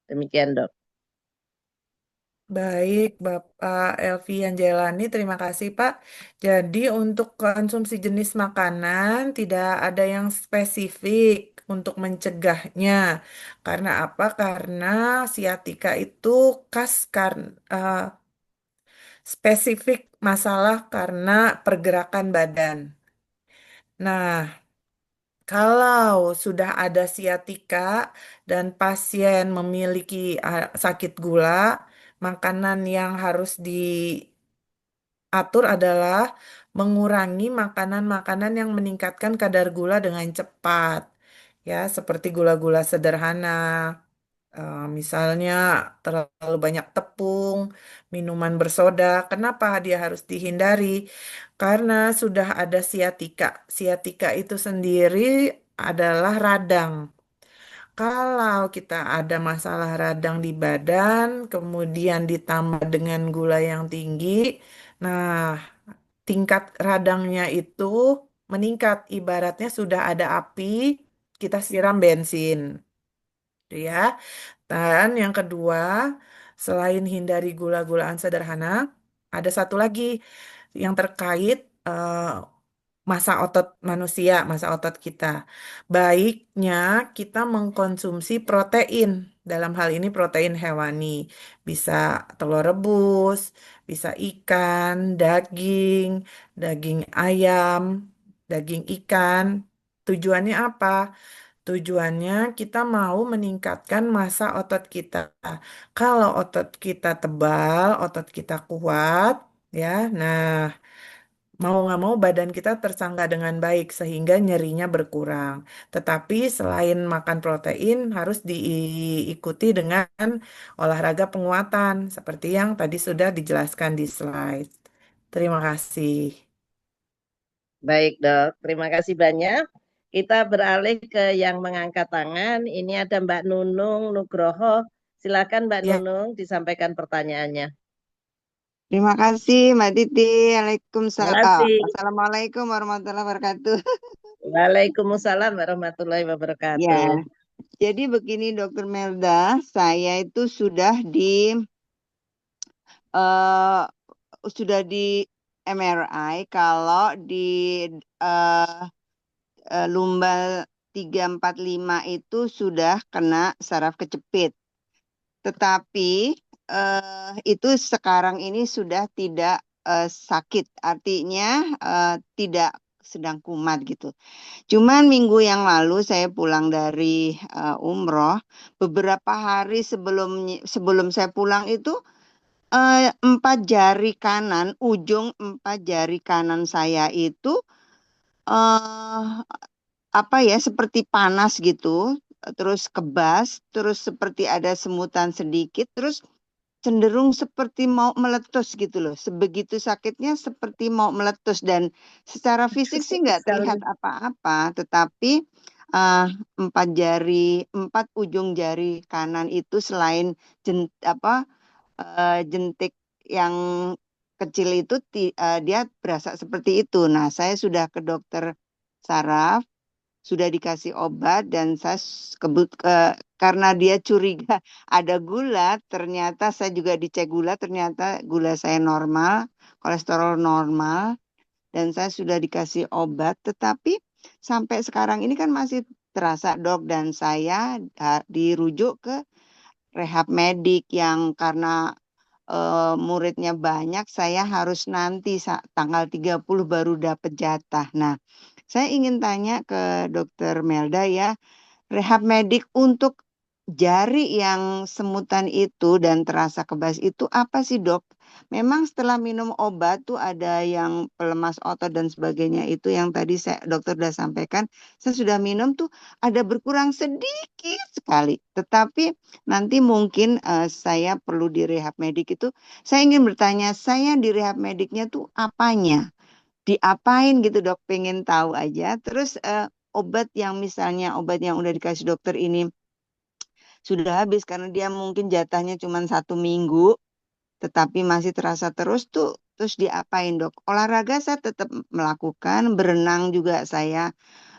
Demikian, Dok.
Baik, Bapak Elvi Angelani, terima kasih, Pak. Jadi untuk konsumsi jenis makanan tidak ada yang spesifik untuk mencegahnya. Karena apa? Karena siatika itu khas karena spesifik masalah karena pergerakan badan. Nah, kalau sudah ada siatika dan pasien memiliki sakit gula, makanan yang harus diatur adalah mengurangi makanan-makanan yang meningkatkan kadar gula dengan cepat. Ya, seperti gula-gula sederhana, misalnya terlalu banyak tepung, minuman bersoda. Kenapa dia harus dihindari? Karena sudah ada siatika. Siatika itu sendiri adalah radang. Kalau kita ada masalah radang di badan, kemudian ditambah dengan gula yang tinggi, nah tingkat radangnya itu meningkat. Ibaratnya sudah ada api, kita siram bensin. Gitu ya. Dan yang kedua, selain hindari gula-gulaan sederhana, ada satu lagi yang terkait masa otot manusia, masa otot kita. Baiknya kita mengkonsumsi protein. Dalam hal ini protein hewani. Bisa telur rebus, bisa ikan, daging ayam, daging ikan. Tujuannya apa? Tujuannya kita mau meningkatkan massa otot kita. Kalau otot kita tebal, otot kita kuat, ya. Nah, mau nggak mau badan kita tersangga dengan baik sehingga nyerinya berkurang. Tetapi selain makan protein harus diikuti dengan olahraga penguatan seperti yang tadi sudah dijelaskan di slide. Terima kasih.
Baik, Dok. Terima kasih banyak. Kita beralih ke yang mengangkat tangan. Ini ada Mbak Nunung Nugroho. Silakan Mbak
Ya,
Nunung disampaikan pertanyaannya.
Terima kasih Mbak Titi.
Terima kasih.
Assalamualaikum warahmatullahi wabarakatuh.
Waalaikumsalam warahmatullahi wabarakatuh.
Ya, jadi begini Dokter Melda, saya itu sudah di MRI kalau di lumbal 345 itu sudah kena saraf kejepit. Tetapi itu sekarang ini sudah tidak sakit, artinya tidak sedang kumat gitu. Cuman minggu yang lalu saya pulang dari umroh, beberapa hari sebelum saya pulang itu 4 jari kanan, ujung 4 jari kanan saya itu seperti panas gitu, terus kebas, terus seperti ada semutan sedikit, terus cenderung seperti mau meletus gitu loh. Sebegitu sakitnya seperti mau meletus dan secara fisik sih nggak terlihat apa-apa, tetapi 4 ujung jari kanan itu selain jentik yang kecil itu dia berasa seperti itu. Nah, saya sudah ke dokter saraf, sudah dikasih obat dan saya karena dia curiga ada gula, ternyata saya juga dicek gula, ternyata gula saya normal, kolesterol normal, dan saya sudah dikasih obat, tetapi sampai sekarang ini kan masih terasa dok, dan saya dirujuk ke rehab medik yang karena muridnya banyak, saya harus nanti tanggal 30 baru dapat jatah. Nah, saya ingin tanya ke Dokter Melda ya, rehab medik untuk jari yang semutan itu dan terasa kebas itu apa sih dok? Memang setelah minum obat tuh ada yang pelemas otot dan sebagainya itu yang tadi dokter sudah sampaikan, saya sudah minum tuh ada berkurang sedikit sekali. Tetapi nanti mungkin saya perlu di rehab medik itu. Saya ingin bertanya, saya di rehab mediknya tuh apanya? Diapain gitu dok, pengen tahu aja. Terus obat yang misalnya obat yang udah dikasih dokter ini sudah habis karena dia mungkin jatahnya cuma 1 minggu, tetapi masih terasa terus tuh terus diapain dok? Olahraga saya tetap melakukan, berenang juga saya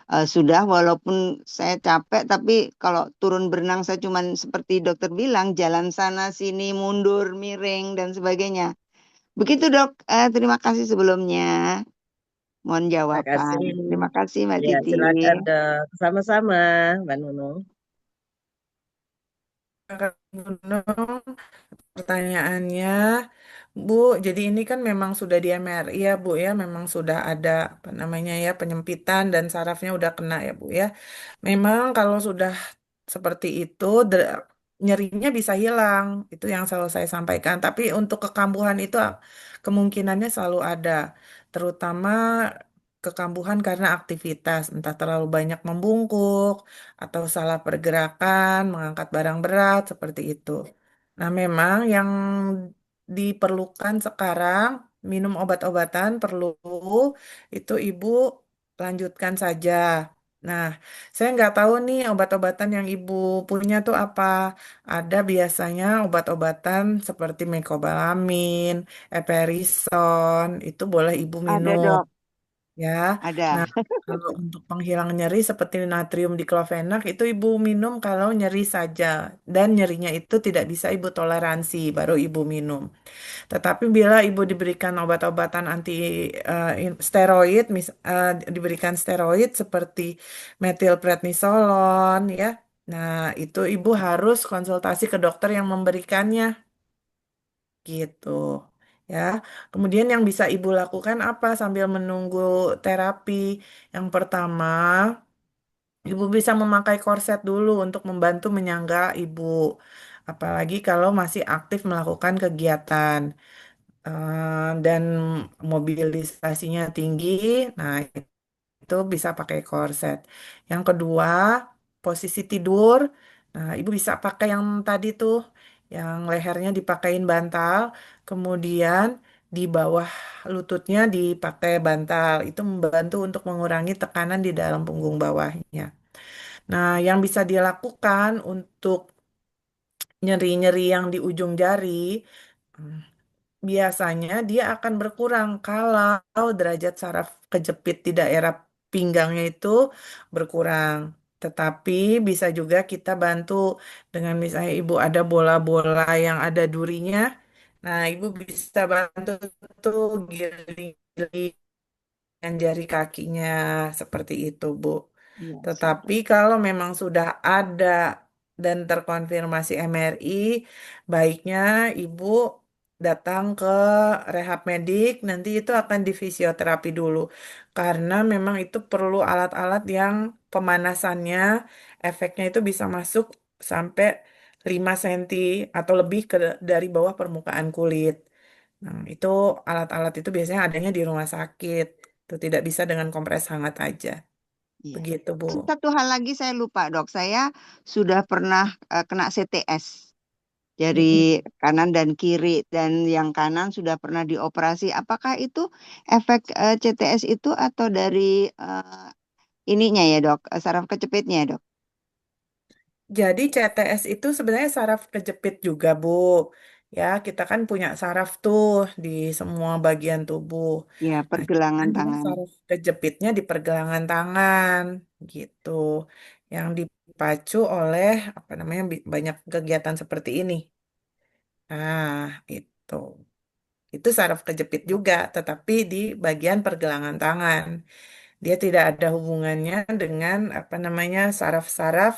sudah, walaupun saya capek, tapi kalau turun berenang saya cuman seperti dokter bilang, jalan sana sini, mundur, miring, dan sebagainya. Begitu dok. Terima kasih sebelumnya. Mohon
Terima
jawaban.
kasih.
Terima kasih Mbak
Ya,
Titi.
silakan Dok. Sama-sama, Mbak Nunung.
Kak Gunung, pertanyaannya, Bu, jadi ini kan memang sudah di MRI ya, Bu ya, memang sudah ada apa namanya ya penyempitan dan sarafnya udah kena ya, Bu ya. Memang kalau sudah seperti itu, nyerinya bisa hilang, itu yang selalu saya sampaikan. Tapi untuk kekambuhan itu kemungkinannya selalu ada, terutama kekambuhan karena aktivitas, entah terlalu banyak membungkuk atau salah pergerakan, mengangkat barang berat seperti itu. Nah, memang yang diperlukan sekarang minum obat-obatan perlu itu ibu lanjutkan saja. Nah, saya nggak tahu nih obat-obatan yang ibu punya tuh apa. Ada biasanya obat-obatan seperti mecobalamin, eperison, itu boleh ibu
Ada
minum.
dok,
Ya,
ada.
nah kalau untuk penghilang nyeri seperti natrium diklofenak itu ibu minum kalau nyeri saja dan nyerinya itu tidak bisa ibu toleransi baru ibu minum. Tetapi bila ibu diberikan obat-obatan anti steroid, diberikan steroid seperti metilprednisolon ya, nah itu ibu harus konsultasi ke dokter yang memberikannya gitu. Ya, kemudian yang bisa ibu lakukan apa sambil menunggu terapi? Yang pertama, ibu bisa memakai korset dulu untuk membantu menyangga ibu. Apalagi kalau masih aktif melakukan kegiatan dan mobilisasinya tinggi, nah itu bisa pakai korset. Yang kedua, posisi tidur. Nah, ibu bisa pakai yang tadi tuh, yang lehernya dipakein bantal, kemudian di bawah lututnya dipakai bantal. Itu membantu untuk mengurangi tekanan di dalam punggung bawahnya. Nah, yang bisa dilakukan untuk nyeri-nyeri yang di ujung jari, hmm, biasanya dia akan berkurang kalau derajat saraf kejepit di daerah pinggangnya itu berkurang. Tetapi bisa juga kita bantu dengan misalnya ibu ada bola-bola yang ada durinya. Nah, ibu bisa bantu tuh giling dengan jari kakinya seperti itu, Bu.
Iya, siap
Tetapi
dok.
kalau memang sudah ada dan terkonfirmasi MRI, baiknya Ibu datang ke rehab medik, nanti itu akan difisioterapi dulu. Karena memang itu perlu alat-alat yang pemanasannya, efeknya itu bisa masuk sampai 5 senti atau lebih dari bawah permukaan kulit. Nah, itu alat-alat itu biasanya adanya di rumah sakit. Itu tidak bisa dengan kompres hangat aja.
Iya.
Begitu, Bu.
Satu hal lagi saya lupa dok, saya sudah pernah kena CTS. Dari
Mm-mm.
kanan dan kiri, dan yang kanan sudah pernah dioperasi. Apakah itu efek CTS itu atau dari ininya ya dok, saraf kejepitnya ya dok?
Jadi CTS itu sebenarnya saraf kejepit juga, Bu. Ya, kita kan punya saraf tuh di semua bagian tubuh.
Ya,
Nah, cuman
pergelangan
dia
tangan.
saraf kejepitnya di pergelangan tangan, gitu. Yang dipacu oleh, apa namanya, banyak kegiatan seperti ini. Nah, itu. Itu saraf kejepit juga, tetapi di bagian pergelangan tangan. Dia tidak ada hubungannya dengan apa namanya saraf-saraf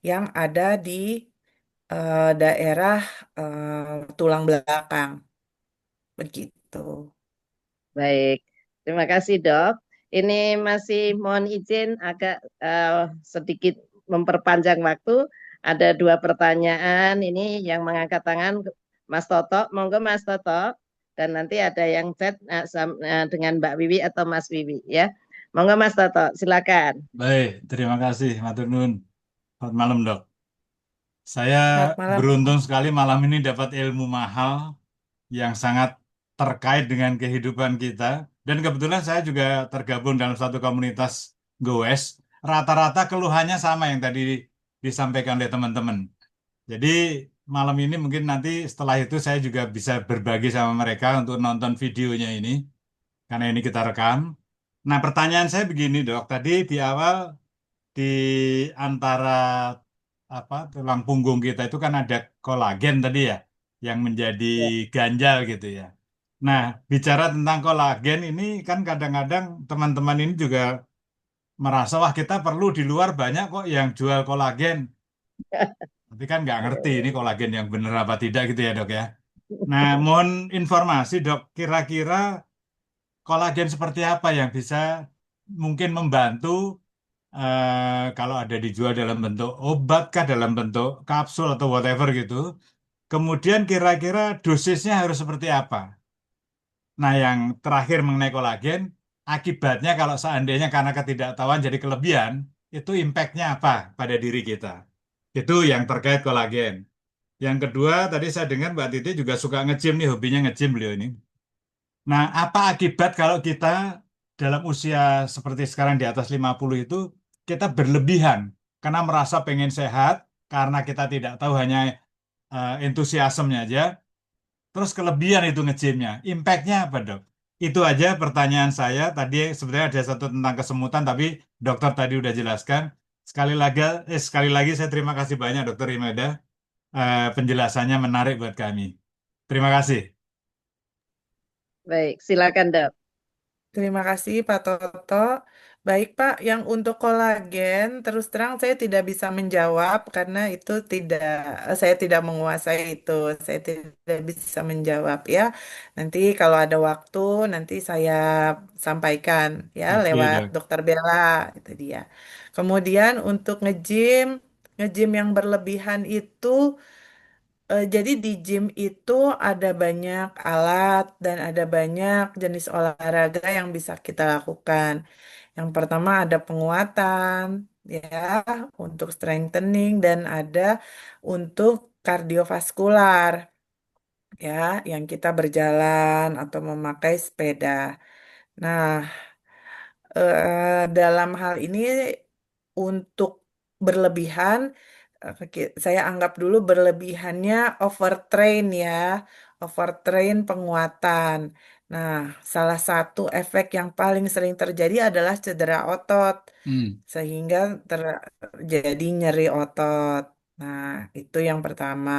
yang ada di daerah tulang belakang. Begitu.
Baik, terima kasih Dok. Ini masih mohon izin agak sedikit memperpanjang waktu. Ada dua pertanyaan ini yang mengangkat tangan Mas Toto. Monggo Mas Toto. Dan nanti ada yang chat dengan Mbak Wiwi atau Mas Wiwi ya. Monggo Mas Toto, silakan.
Baik, terima kasih, Matur Nuwun. Selamat malam, Dok. Saya
Selamat malam.
beruntung sekali malam ini dapat ilmu mahal yang sangat terkait dengan kehidupan kita. Dan kebetulan saya juga tergabung dalam satu komunitas goes. Rata-rata keluhannya sama yang tadi disampaikan oleh teman-teman. Jadi malam ini mungkin nanti setelah itu saya juga bisa berbagi sama mereka untuk nonton videonya ini, karena ini kita rekam. Nah, pertanyaan saya begini, Dok. Tadi di awal di antara apa tulang punggung kita itu kan ada kolagen tadi ya, yang menjadi
Ya.
ganjal gitu ya. Nah, bicara tentang kolagen ini kan kadang-kadang teman-teman ini juga merasa wah kita perlu di luar banyak kok yang jual kolagen. Tapi kan nggak ngerti ini kolagen yang benar apa tidak gitu ya dok ya. Nah, mohon informasi dok, kira-kira kolagen seperti apa yang bisa mungkin membantu kalau ada dijual dalam bentuk obat kah, dalam bentuk kapsul atau whatever gitu. Kemudian kira-kira dosisnya harus seperti apa? Nah, yang terakhir mengenai kolagen, akibatnya kalau seandainya karena ketidaktahuan jadi kelebihan, itu impactnya apa pada diri kita? Itu yang terkait kolagen. Yang kedua, tadi saya dengar Mbak Titi juga suka nge-gym nih, hobinya nge-gym beliau ini. Nah, apa akibat kalau kita dalam usia seperti sekarang di atas 50 itu, kita berlebihan karena merasa pengen sehat, karena kita tidak tahu hanya entusiasmenya aja, terus kelebihan itu nge-gymnya. Impact-nya apa, Dok? Itu aja pertanyaan saya. Tadi sebenarnya ada satu tentang kesemutan, tapi dokter tadi udah jelaskan. Sekali lagi saya terima kasih banyak, Dokter Imeda. Penjelasannya menarik buat kami. Terima kasih.
Baik, silakan Dok.
Terima kasih Pak Toto. Baik Pak, yang untuk kolagen terus terang saya tidak bisa menjawab karena itu tidak saya tidak menguasai itu. Saya tidak bisa menjawab ya. Nanti kalau ada waktu nanti saya sampaikan ya
Oke,
lewat
Dok.
Dokter Bella itu dia. Kemudian untuk nge-gym yang berlebihan itu jadi di gym itu ada banyak alat dan ada banyak jenis olahraga yang bisa kita lakukan. Yang pertama ada penguatan, ya, untuk strengthening dan ada untuk kardiovaskular, ya, yang kita berjalan atau memakai sepeda. Nah, dalam hal ini untuk berlebihan, saya anggap dulu berlebihannya overtrain ya, overtrain penguatan. Nah, salah satu efek yang paling sering terjadi adalah cedera otot,
Hmm.
sehingga terjadi nyeri otot. Nah, itu yang pertama.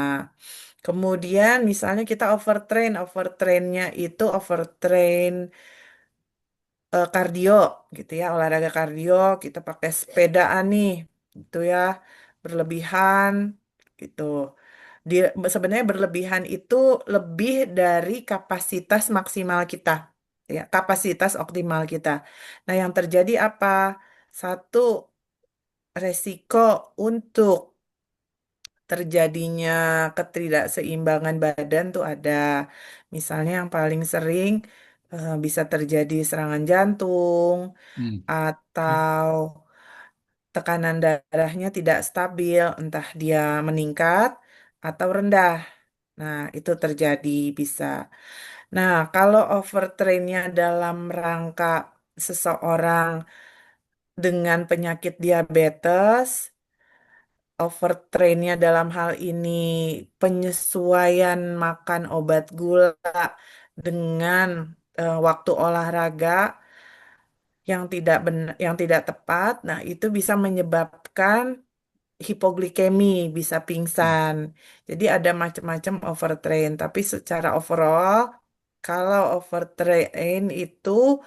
Kemudian misalnya kita overtrain, overtrainnya itu overtrain kardio gitu ya, olahraga kardio, kita pakai sepedaan nih, gitu ya, berlebihan gitu. Di, sebenarnya berlebihan itu lebih dari kapasitas maksimal kita, ya, kapasitas optimal kita. Nah, yang terjadi apa? Satu, resiko untuk terjadinya ketidakseimbangan badan tuh ada. Misalnya yang paling sering bisa terjadi serangan jantung
Hmm.
atau tekanan darahnya tidak stabil, entah dia meningkat atau rendah. Nah, itu terjadi bisa. Nah, kalau overtrainnya dalam rangka seseorang dengan penyakit diabetes, overtrainnya dalam hal ini penyesuaian makan obat gula dengan waktu olahraga yang tidak tepat, nah itu bisa menyebabkan hipoglikemi, bisa
Hmm.
pingsan. Jadi ada macam-macam overtrain, tapi secara overall kalau overtrain itu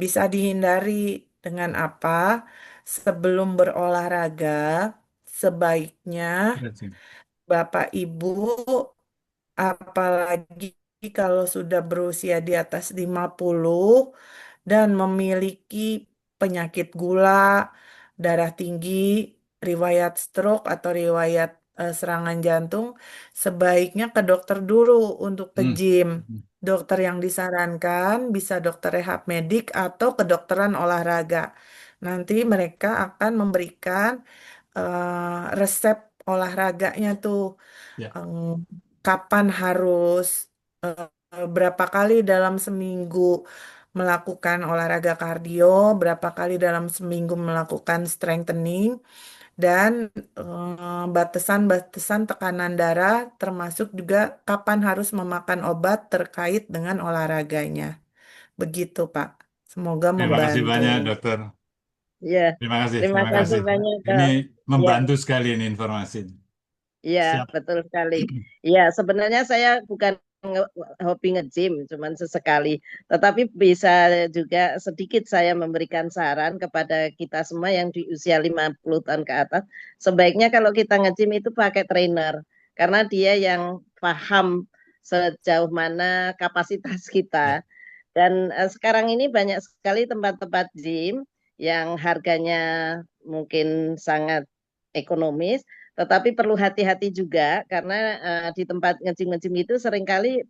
bisa dihindari dengan apa? Sebelum berolahraga, sebaiknya
Berat sih.
Bapak Ibu, apalagi kalau sudah berusia di atas 50 dan memiliki penyakit gula, darah tinggi, riwayat stroke atau riwayat serangan jantung, sebaiknya ke dokter dulu untuk ke
Hmm.
gym.
Hmm.
Dokter yang disarankan bisa dokter rehab medik atau kedokteran olahraga. Nanti mereka akan memberikan resep olahraganya tuh,
Ya.
em, kapan harus berapa kali dalam seminggu melakukan olahraga kardio, berapa kali dalam seminggu melakukan strengthening, dan batasan-batasan tekanan darah, termasuk juga kapan harus memakan obat terkait dengan olahraganya. Begitu, Pak. Semoga
Terima kasih
membantu.
banyak, dokter.
Ya,
Terima kasih,
terima
terima
kasih
kasih.
banyak,
Ini
Dok. Ya,
membantu sekali ini informasi.
iya,
Siap.
betul sekali. Iya, sebenarnya saya bukan hobi nge-gym, cuman sesekali. Tetapi bisa juga sedikit saya memberikan saran kepada kita semua yang di usia 50 tahun ke atas. Sebaiknya kalau kita nge-gym itu pakai trainer. Karena dia yang paham sejauh mana kapasitas kita. Dan sekarang ini banyak sekali tempat-tempat gym yang harganya mungkin sangat ekonomis, tetapi perlu hati-hati juga karena di tempat nge-gym itu seringkali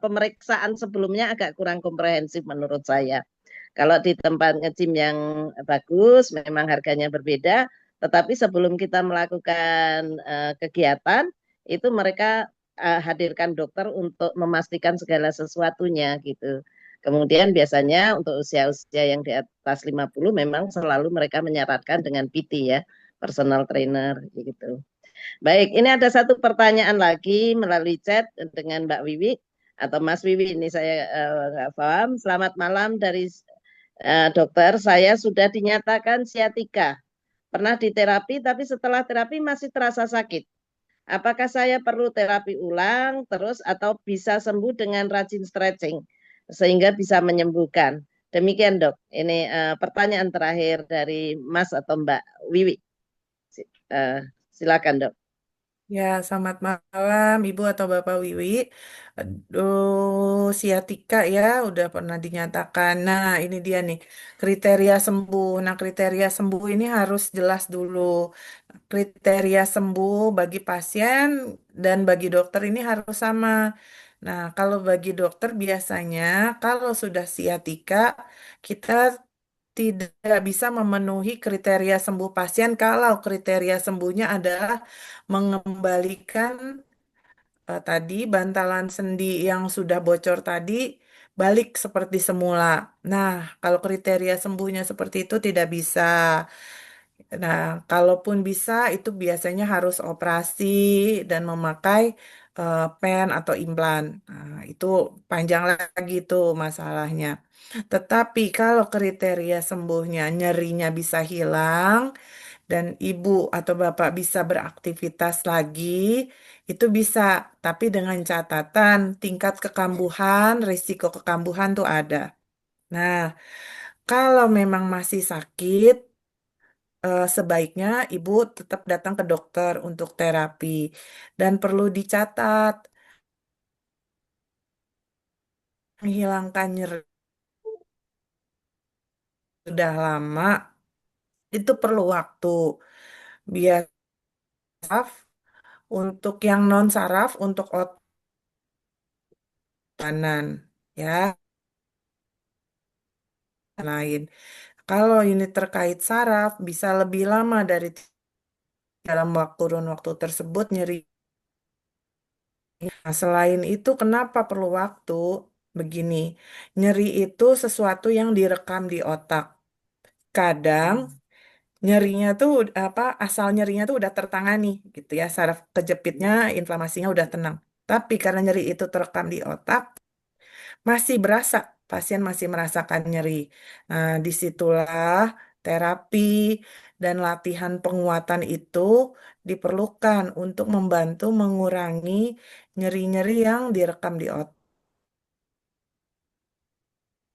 pemeriksaan sebelumnya agak kurang komprehensif menurut saya. Kalau di tempat nge-gym yang bagus, memang harganya berbeda, tetapi sebelum kita melakukan kegiatan, itu mereka hadirkan dokter untuk memastikan segala sesuatunya gitu. Kemudian biasanya untuk usia-usia yang di atas 50 memang selalu mereka menyarankan dengan PT ya, personal trainer gitu. Baik, ini ada satu pertanyaan lagi melalui chat dengan Mbak Wiwi atau Mas Wiwi ini saya nggak paham. Selamat malam dari dokter, saya sudah dinyatakan siatika. Pernah diterapi tapi setelah terapi masih terasa sakit. Apakah saya perlu terapi ulang terus atau bisa sembuh dengan rajin stretching sehingga bisa menyembuhkan? Demikian dok. Ini pertanyaan terakhir dari Mas atau Mbak Wiwi. Silakan dok.
Ya, selamat malam Ibu atau Bapak Wiwi. Aduh, siatika ya, udah pernah dinyatakan. Nah, ini dia nih, kriteria sembuh. Nah, kriteria sembuh ini harus jelas dulu. Kriteria sembuh bagi pasien dan bagi dokter ini harus sama. Nah, kalau bagi dokter biasanya, kalau sudah siatika, kita tidak bisa memenuhi kriteria sembuh pasien kalau kriteria sembuhnya adalah mengembalikan tadi bantalan sendi yang sudah bocor tadi balik seperti semula. Nah, kalau kriteria sembuhnya seperti itu tidak bisa. Nah, kalaupun bisa itu biasanya harus operasi dan memakai pen atau implan. Nah, itu panjang lagi tuh masalahnya. Tetapi kalau kriteria sembuhnya nyerinya bisa hilang dan ibu atau bapak bisa beraktivitas lagi, itu bisa. Tapi dengan catatan tingkat kekambuhan, risiko kekambuhan tuh ada. Nah, kalau memang masih sakit, sebaiknya ibu tetap datang ke dokter untuk terapi. Dan perlu dicatat, menghilangkan nyeri sudah lama, itu perlu waktu. Biar saraf, untuk yang non saraf, untuk otot kanan, ya, lain. Kalau ini terkait saraf, bisa lebih lama dari dalam kurun waktu tersebut nyeri. Nah, selain itu, kenapa perlu waktu? Begini, nyeri itu sesuatu yang direkam di otak. Kadang nyerinya tuh apa asal nyerinya tuh udah tertangani gitu ya, saraf kejepitnya, inflamasinya udah tenang. Tapi karena nyeri itu terekam di otak, masih berasa, pasien masih merasakan nyeri. Nah, disitulah terapi dan latihan penguatan itu diperlukan untuk membantu mengurangi nyeri-nyeri yang direkam di otak.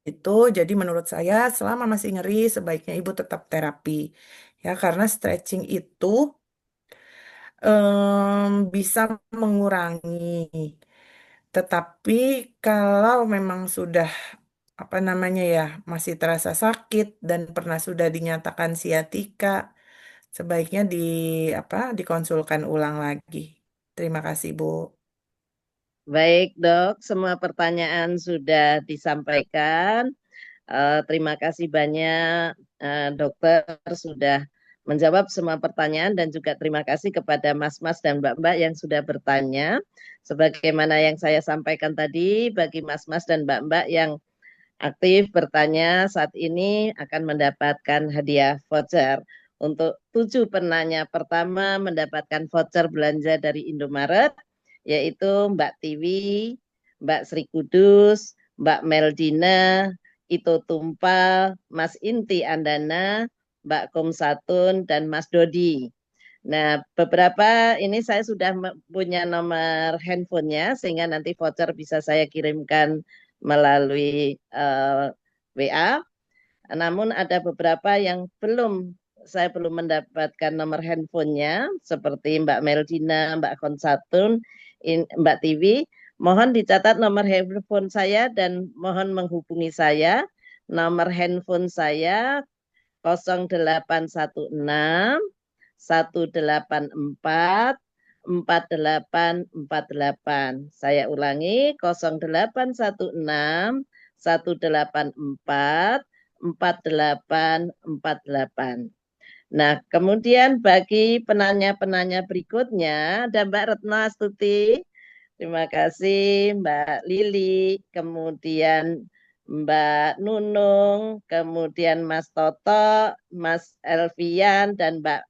Itu jadi menurut saya selama masih nyeri sebaiknya ibu tetap terapi. Ya, karena stretching itu bisa mengurangi. Tetapi kalau memang sudah apa namanya ya masih terasa sakit dan pernah sudah dinyatakan siatika, sebaiknya dikonsulkan ulang lagi. Terima kasih, Bu.
Baik dok, semua pertanyaan sudah disampaikan. Terima kasih banyak dokter sudah menjawab semua pertanyaan dan juga terima kasih kepada mas-mas dan mbak-mbak yang sudah bertanya. Sebagaimana yang saya sampaikan tadi, bagi mas-mas dan mbak-mbak yang aktif bertanya saat ini akan mendapatkan hadiah voucher untuk 7 penanya. Pertama mendapatkan voucher belanja dari Indomaret, yaitu Mbak Tiwi, Mbak Sri Kudus, Mbak Meldina, Ito Tumpal, Mas Inti Andana, Mbak Kumsatun, dan Mas Dodi. Nah, beberapa ini saya sudah punya nomor handphonenya, sehingga nanti voucher bisa saya kirimkan melalui WA. Namun ada beberapa yang saya belum mendapatkan nomor handphonenya, seperti Mbak Meldina, Mbak Konsatun, Mbak Tiwi. Mohon dicatat nomor handphone saya dan mohon menghubungi saya. Nomor handphone saya 0816 184 4848. Saya ulangi 0816 184 4848. Nah, kemudian bagi penanya-penanya berikutnya ada Mbak Retno Astuti. Terima kasih Mbak Lili, kemudian Mbak Nunung, kemudian Mas Toto, Mas Elvian, dan Mbak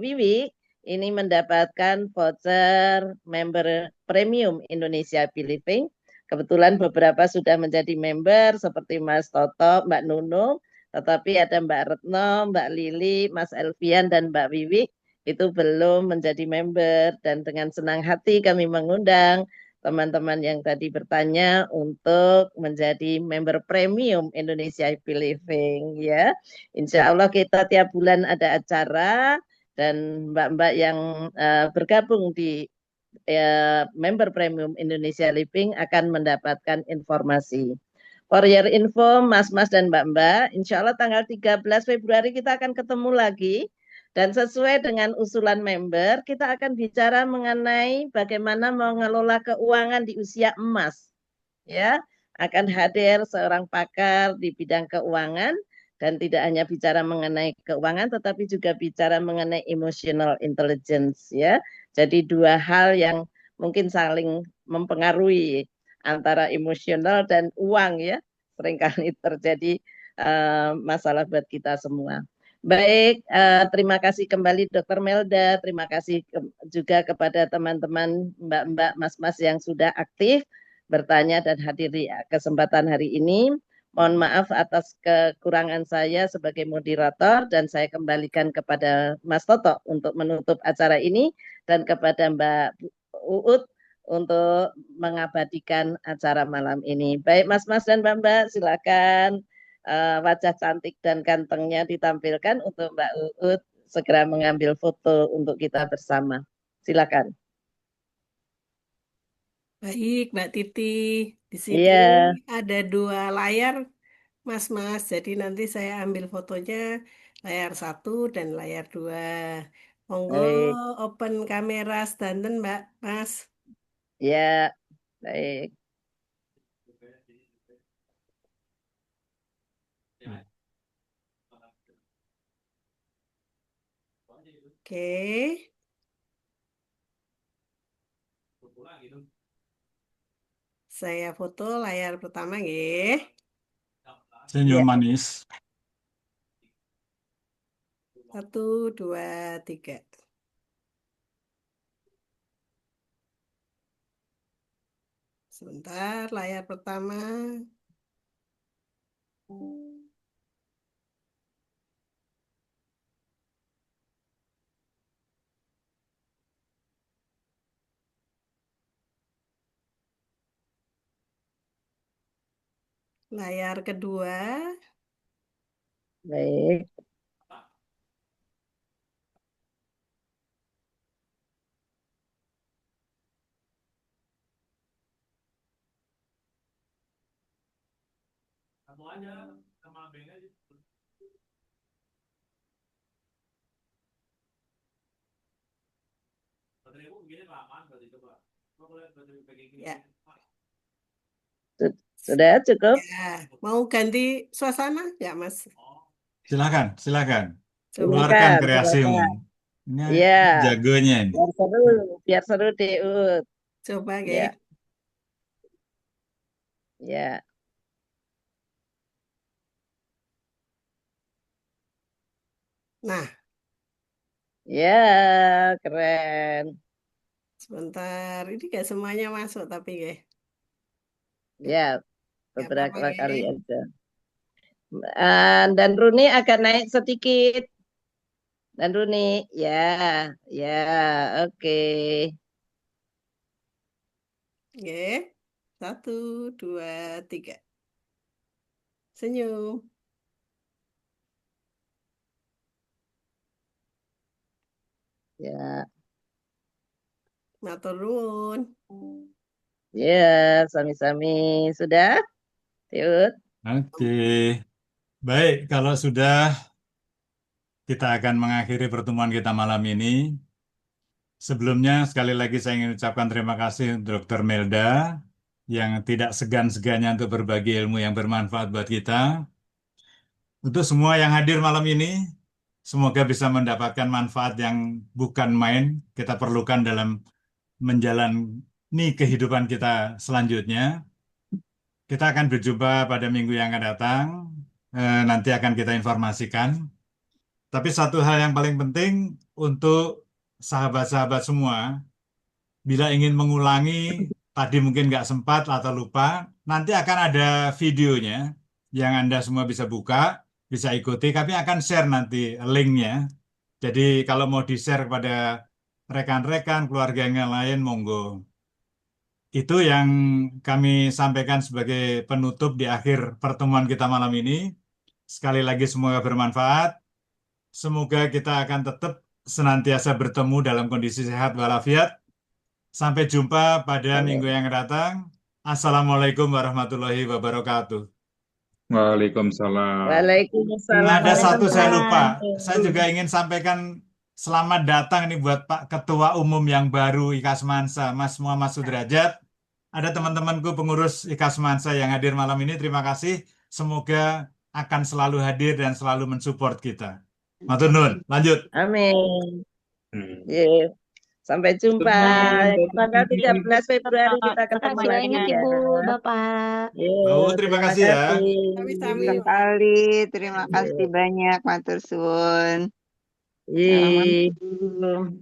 Wiwi ini mendapatkan voucher member premium Indonesia Living. Kebetulan beberapa sudah menjadi member seperti Mas Toto, Mbak Nunung, tetapi ada Mbak Retno, Mbak Lili, Mas Elvian, dan Mbak Wiwi itu belum menjadi member, dan dengan senang hati kami mengundang teman-teman yang tadi bertanya untuk menjadi member premium Indonesia Happy Living ya. Insya Allah kita tiap bulan ada acara dan mbak-mbak yang bergabung di member premium Indonesia Living akan mendapatkan informasi. For your info, Mas-Mas dan Mbak-Mbak, insya Allah tanggal 13 Februari kita akan ketemu lagi. Dan sesuai dengan usulan member, kita akan bicara mengenai bagaimana mengelola keuangan di usia emas. Ya, akan hadir seorang pakar di bidang keuangan dan tidak hanya bicara mengenai keuangan tetapi juga bicara mengenai emotional intelligence ya. Jadi dua hal yang mungkin saling mempengaruhi antara emosional dan uang ya. Seringkali terjadi masalah buat kita semua. Baik, terima kasih kembali Dr. Melda, terima kasih juga kepada teman-teman mbak-mbak, mas-mas yang sudah aktif bertanya dan hadir di kesempatan hari ini. Mohon maaf atas kekurangan saya sebagai moderator dan saya kembalikan kepada Mas Toto untuk menutup acara ini dan kepada Mbak Uut untuk mengabadikan acara malam ini. Baik Mas-Mas dan Mbak-Mbak, silakan wajah cantik dan gantengnya ditampilkan untuk Mbak Uut segera mengambil foto untuk kita bersama. Silakan.
Baik, Mbak Titi. Di sini
Iya,
ada 2 layar, Mas-Mas. Jadi nanti saya ambil fotonya layar 1 dan layar 2. Monggo
baik.
open kamera standar, Mbak, Mas.
Ya, baik.
Oke. Saya foto layar pertama, nggih.
Senyum
Ya.
manis.
1, 2, 3. Sebentar, layar pertama. Layar kedua.
Baik.
Ya.
Sudah cukup?
Ya, mau ganti suasana nggak, Mas?
Silakan, silakan.
Coba.
Keluarkan
Silakan,
kreasimu.
silakan.
Ini
Ya,
jagonya ini.
biar seru deh, Ut.
Coba,
Ya,
nggih.
ya.
Nah,
Ya, keren.
sebentar. Ini gak semuanya masuk tapi ya.
Ya,
Gak apa-apa
beberapa
ya.
kali aja. Dan Runi agak naik sedikit. Dan Runi, ya, ya, oke.
Oke. 1, 2, 3. Senyum.
Ya,
Matur nuwun.
ya, sami-sami. Sudah, Tiut?
Oke. Baik, kalau sudah kita akan mengakhiri pertemuan kita malam ini. Sebelumnya, sekali lagi saya ingin ucapkan terima kasih untuk Dr. Melda yang tidak segan-segannya untuk berbagi ilmu yang bermanfaat buat kita. Untuk semua yang hadir malam ini, semoga bisa mendapatkan manfaat yang bukan main kita perlukan dalam menjalani kehidupan kita selanjutnya. Kita akan berjumpa pada minggu yang akan datang. Nanti akan kita informasikan. Tapi satu hal yang paling penting untuk sahabat-sahabat semua, bila ingin mengulangi, tadi mungkin nggak sempat atau lupa, nanti akan ada videonya yang Anda semua bisa buka, bisa ikuti. Kami akan share nanti linknya. Jadi kalau mau di-share kepada rekan-rekan, keluarga yang lain, monggo. Itu yang kami sampaikan sebagai penutup di akhir pertemuan kita malam ini. Sekali lagi semoga bermanfaat. Semoga kita akan tetap senantiasa bertemu dalam kondisi sehat walafiat. Sampai jumpa pada minggu yang akan datang. Assalamualaikum warahmatullahi wabarakatuh.
Waalaikumsalam.
Waalaikumsalam
Ada satu saya lupa.
warahmatullahi
Saya juga ingin sampaikan selamat datang nih buat Pak Ketua Umum yang baru IKA Semansa, Mas Muhammad Sudrajat. Ada teman-temanku pengurus IKA Semansa yang hadir malam ini. Terima kasih. Semoga akan selalu hadir dan selalu mensupport kita. Matur nuwun. Lanjut.
Amin. Ye. Sampai jumpa. Tanggal 13 Februari kita ketemu
Makasih
lagi
banyak
ya.
Ibu, Bapak.
Ye,
Oh, terima kasih ya.
Sami-sami.
Sekali, terima kasih banyak, matur suwun.
Ye.
Assalamualaikum.